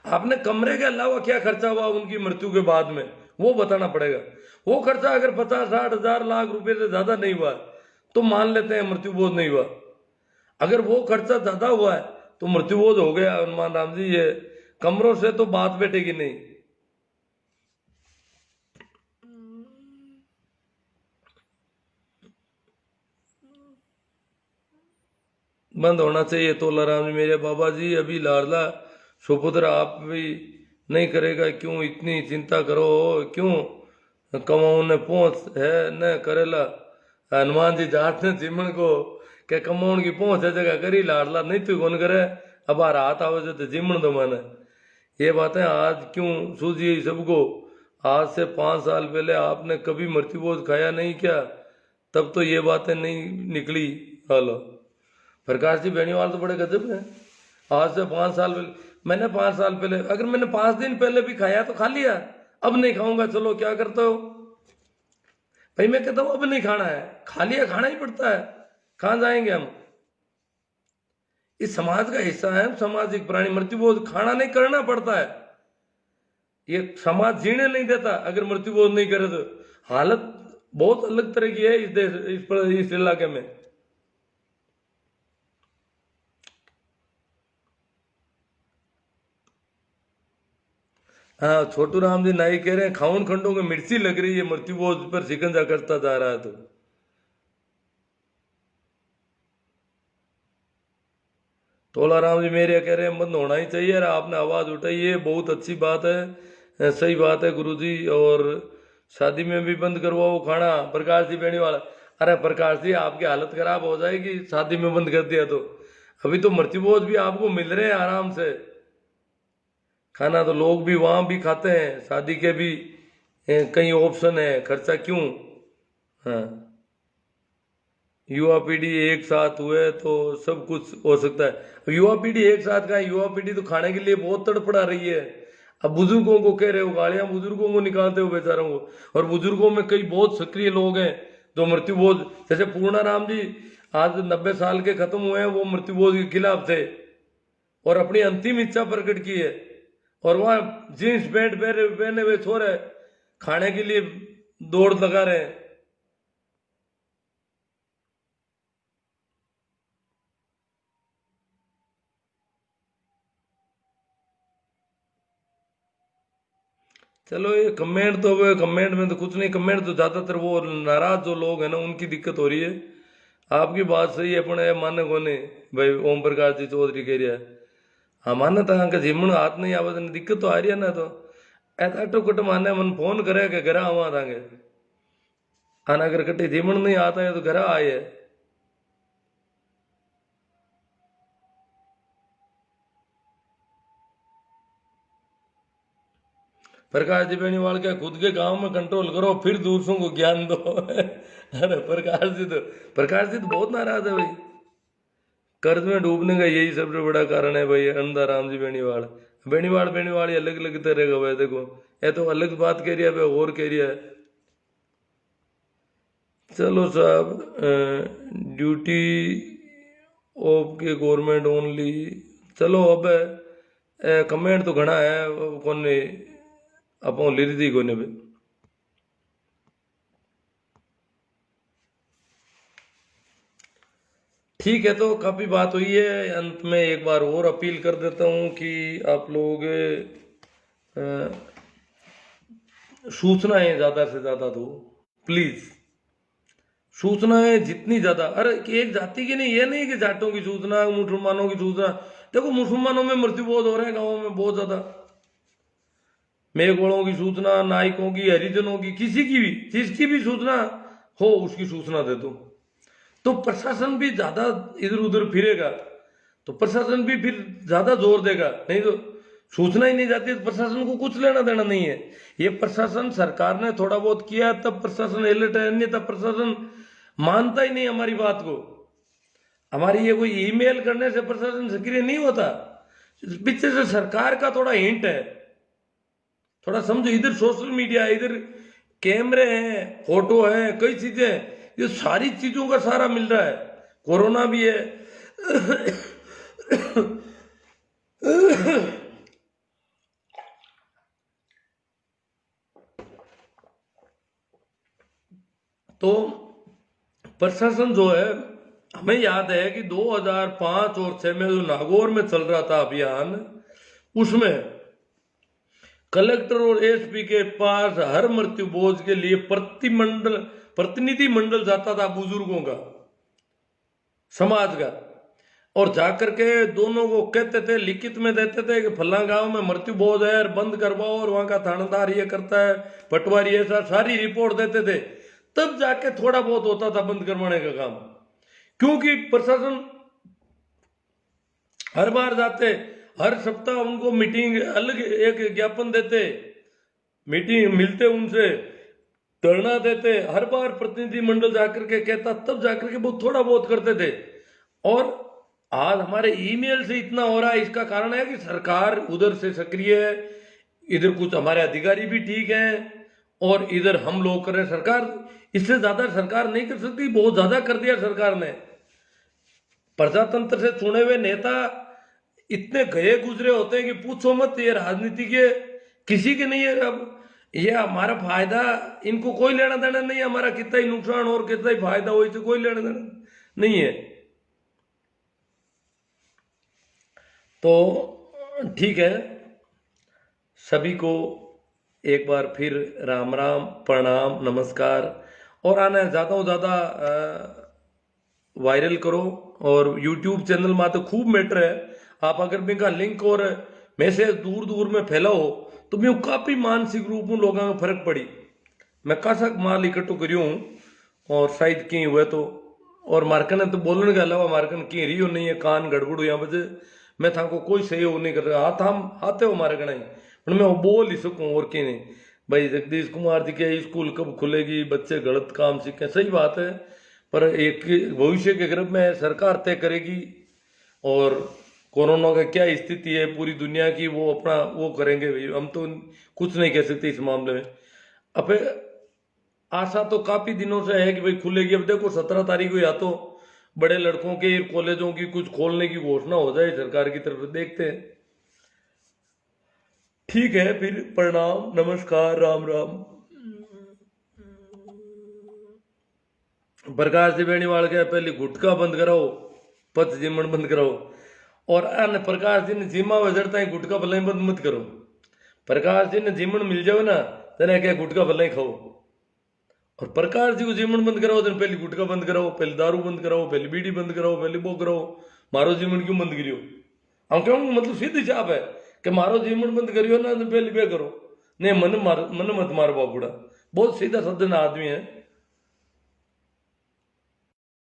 आपने कमरे के अलावा क्या खर्चा हुआ उनकी मृत्यु के बाद में, वो बताना पड़ेगा। वो खर्चा अगर 50-60 हजार लाख रुपए से ज्यादा नहीं हुआ तो मान लेते हैं मृत्युबोध नहीं हुआ। अगर वो खर्चा ज्यादा हुआ है तो मृत्युबोध हो गया हनुमान राम जी। ये कमरों से तो बात बैठेगी नहीं। बंद होना चाहिए तोला राम जी। मेरे बाबा जी अभी लाडला सुपुत्र आप भी नहीं करेगा, क्यों इतनी चिंता करो, क्यों कमाऊ ने पहुंच है न करेला। हनुमान जी जाट ने चिमण को के कमाउन की पहुंच है जगह करी, लाडला नहीं तू कौन करे, अब आ रात आवे तो जिमण दो मैंने। ये बातें आज क्यों सूझी सबको। आज से 5 साल पहले आपने कभी मृत्युबोध खाया नहीं क्या, तब तो ये बातें नहीं निकली। हेलो प्रकाश जी बेनीवाल तो बड़े गजब हैं। आज से 5 साल पहले, मैंने 5 साल पहले, अगर मैंने 5 दिन पहले भी खाया तो खा लिया, अब नहीं खाऊंगा, चलो क्या करते हो भाई। मैं कहता हूं अब नहीं खाना है, खा लिया, खाना ही पड़ता है, कहां जाएंगे हम। इस समाज का हिस्सा है, सामाजिक प्राणी। मृत्युबोध खाना नहीं करना पड़ता है, ये समाज जीने नहीं देता अगर मृत्युबोध नहीं करे तो। हालत बहुत अलग तरह की है इस देश, इस इलाके में। हाँ, छोटू राम जी नाई कह रहे हैं खाउन खंडों में मिर्ची लग रही है, मृत्यु बोझ पर शिकंजा करता जा रहा है। तो तोला राम जी मेरे कह रहे हैं बंद होना ही चाहिए, और आपने आवाज उठाई है, बहुत अच्छी बात है। सही बात है गुरुजी। और शादी में भी बंद करवाओ खाना, प्रकाश जी बेनीवाल। अरे प्रकाश जी, आपकी हालत खराब हो जाएगी शादी में बंद कर दिया तो। अभी तो मृत्यु भोज भी आपको मिल रहे हैं आराम से। खाना तो लोग भी वहां भी खाते हैं, शादी के भी कई ऑप्शन है, खर्चा क्यों। हाँ, युवा पीढ़ी एक साथ हुए तो सब कुछ हो सकता है। अब युवा पीढ़ी एक साथ का है, युवा पीढ़ी तो खाने के लिए बहुत तड़पड़ा रही है। अब बुजुर्गों को कह रहे हो, गालियां बुजुर्गों को निकालते हो बेचारों को। और बुजुर्गों में कई बहुत सक्रिय लोग हैं जो मृत्यु भोज, जैसे पूर्णा राम जी आज 90 साल के खत्म हुए हैं, वो मृत्यु भोज के खिलाफ थे और अपनी अंतिम इच्छा प्रकट की है। और वहां जींस पैंट पहने हुए छोरे खाने के लिए दौड़ लगा रहे हैं। चलो ये कमेंट तो, अब कमेंट में तो कुछ नहीं, कमेंट तो ज्यादातर वो नाराज जो लोग हैं ना उनकी दिक्कत हो रही है। आपकी बात सही है, पण माने कोने भाई ओम प्रकाश जी चौधरी कह रहा है। हाँ माने तो अंक जिमण हाथ नहीं आवे तो दिक्कत तो आ रही है ना। तो ऐसा टुकट माने मन फोन करे के घर आवा थांगे, आना अगर कटे जिमण नहीं आता है तो घर आए है। प्रकाश जी बेनीवाल के खुद के गांव में कंट्रोल करो फिर दूसरों को ज्ञान दो। अरे प्रकाश जी तो बहुत नाराज है भाई। कर्ज में डूबने का यही सबसे बड़ा कारण है भाई, अंधा राम जी बेनीवाल। बेनीवाल ये अलग अलग तरह का भाई। देखो ये तो अलग बात कह रही है भाई, और कह रही है। चलो साहब, ड्यूटी ऑफ के गवर्नमेंट ओनली। चलो अब कमेंट तो घना है, कोने अपो लिरी दी कोने पे। ठीक है, तो काफी बात हुई है। अंत में एक बार और अपील कर देता हूं कि आप लोग सूचनाएं ज्यादा से ज्यादा दो प्लीज। सूचनाएं जितनी ज्यादा, अरे कि एक जाति की नहीं, ये नहीं कि जाटों की सूचना, मुसलमानों की सूचना। देखो मुसलमानों में मृत्यु बहुत हो रहे हैं गांवों में बहुत ज्यादा। मेघवालों की सूचना, नायकों की, हरिजनों की, किसी की भी जिसकी भी सूचना हो उसकी सूचना दे दो। तो प्रशासन भी ज्यादा इधर उधर फिरेगा, तो प्रशासन भी फिर ज्यादा जोर देगा। नहीं तो सूचना ही नहीं जाती तो प्रशासन को कुछ लेना देना नहीं है। ये प्रशासन सरकार ने थोड़ा बहुत किया तब प्रशासन अलर्ट है, अन्यथा प्रशासन मानता ही नहीं हमारी बात को। हमारी ये कोई ईमेल करने से प्रशासन सक्रिय नहीं होता, पीछे से सरकार का थोड़ा हिंट है, थोड़ा समझो। इधर सोशल मीडिया है, इधर कैमरे हैं, फोटो है, कई चीजें, ये सारी चीजों का सारा मिल रहा है। कोरोना भी है। तो प्रशासन जो है, हमें याद है कि 2005 और 2006 में जो नागौर में चल रहा था अभियान, उसमें कलेक्टर और एसपी के पास हर मृत्यु बोझ के लिए प्रतिनिधि मंडल जाता था बुजुर्गों का, समाज का। और जाकर के दोनों को कहते थे, लिखित में देते थे कि फला गांव में मृत्यु बोझ है और बंद करवाओ, और वहां का थानेदार ये करता है, पटवारी ऐसा, सारी रिपोर्ट देते थे। तब जाके थोड़ा बहुत होता था बंद करवाने का काम, क्योंकि प्रशासन हर बार जाते, हर सप्ताह उनको मीटिंग अलग एक ज्ञापन देते, मीटिंग मिलते उनसे, धरना देते, हर बार प्रतिनिधि मंडल जाकर के कहता, तब जाकर के बहुत थोड़ा बहुत करते थे। और आज हमारे ईमेल से इतना हो रहा है, इसका कारण है कि सरकार उधर से सक्रिय है, इधर कुछ हमारे अधिकारी भी ठीक हैं और इधर हम लोग कर रहे हैं। सरकार इससे ज्यादा सरकार नहीं कर सकती, बहुत ज्यादा कर दिया सरकार ने। प्रजातंत्र से चुने हुए नेता इतने गए गुजरे होते हैं कि पूछो मत। ये राजनीति के किसी के नहीं है। अब ये हमारा फायदा, इनको कोई लेना देना नहीं है, हमारा कितना ही नुकसान और कितना ही फायदा हो, इससे कोई लेना देना नहीं है। तो ठीक है, सभी को एक बार फिर राम राम, प्रणाम, नमस्कार। और आना ज़्यादा से ज़्यादा वायरल करो, और यूट्यूब चैनल में तो खूब मैटर है। आप अगर बिका लिंक और मैसेज दूर दूर में फैलाओ तो मैं काफ़ी मानसिक रूप में लोगों में फर्क पड़ी। मैं कासा माल इकट्ठो करियो हूँ, और शायद कहीं हुए तो, और मार्कन ने तो बोलने के अलावा मार्कन कहीं रही हो नहीं है, कान गड़बड़ यहाँ वजह मैं था को कोई सहयोग नहीं कर रहा। हाथ हम आते हो मारे गणाई, पर मैं वो बोल ही सकूँ और कहीं नहीं। भाई जगदीश कुमार जी के स्कूल कब खुलेगी, बच्चे गलत काम सीखें, सही बात है, पर एक भविष्य के गर्भ में सरकार तय करेगी। और कोरोना का क्या स्थिति है पूरी दुनिया की, वो अपना वो करेंगे भाई, हम तो कुछ नहीं कह सकते इस मामले में। अब आशा तो काफी दिनों से है कि भाई खुलेगी। अब देखो 17 तारीख को या तो बड़े लड़कों के कॉलेजों की कुछ खोलने की घोषणा हो जाए सरकार की तरफ से, देखते हैं। ठीक है, फिर प्रणाम, नमस्कार, राम राम। प्रकाश जी बेनीवाल के पहले गुटखा बंद कराओ, पथ जिमन बंद कराओ, और अन्य प्रकाश जी ने जिमा वजरता है गुटखा भले बंद मत करो। प्रकाश जी ने जिमन मिल जाओ ना, तेने क्या गुटखा भले खाओ। और प्रकाश जी को जिमन बंद कराओ तो पहले गुटखा बंद कराओ, पहले दारू बंद कराओ, पहले बीड़ी बंद कराओ, पहले वो कराओ। मारो जिमन क्यों बंद करियो? हम क्यों, मतलब सीधी चाप है कि मारो जिमन बंद करियो ना तो पहले वे करो। नहीं, मन मत मारो बाबूड़ा, बहुत सीधा सज्जन आदमी है।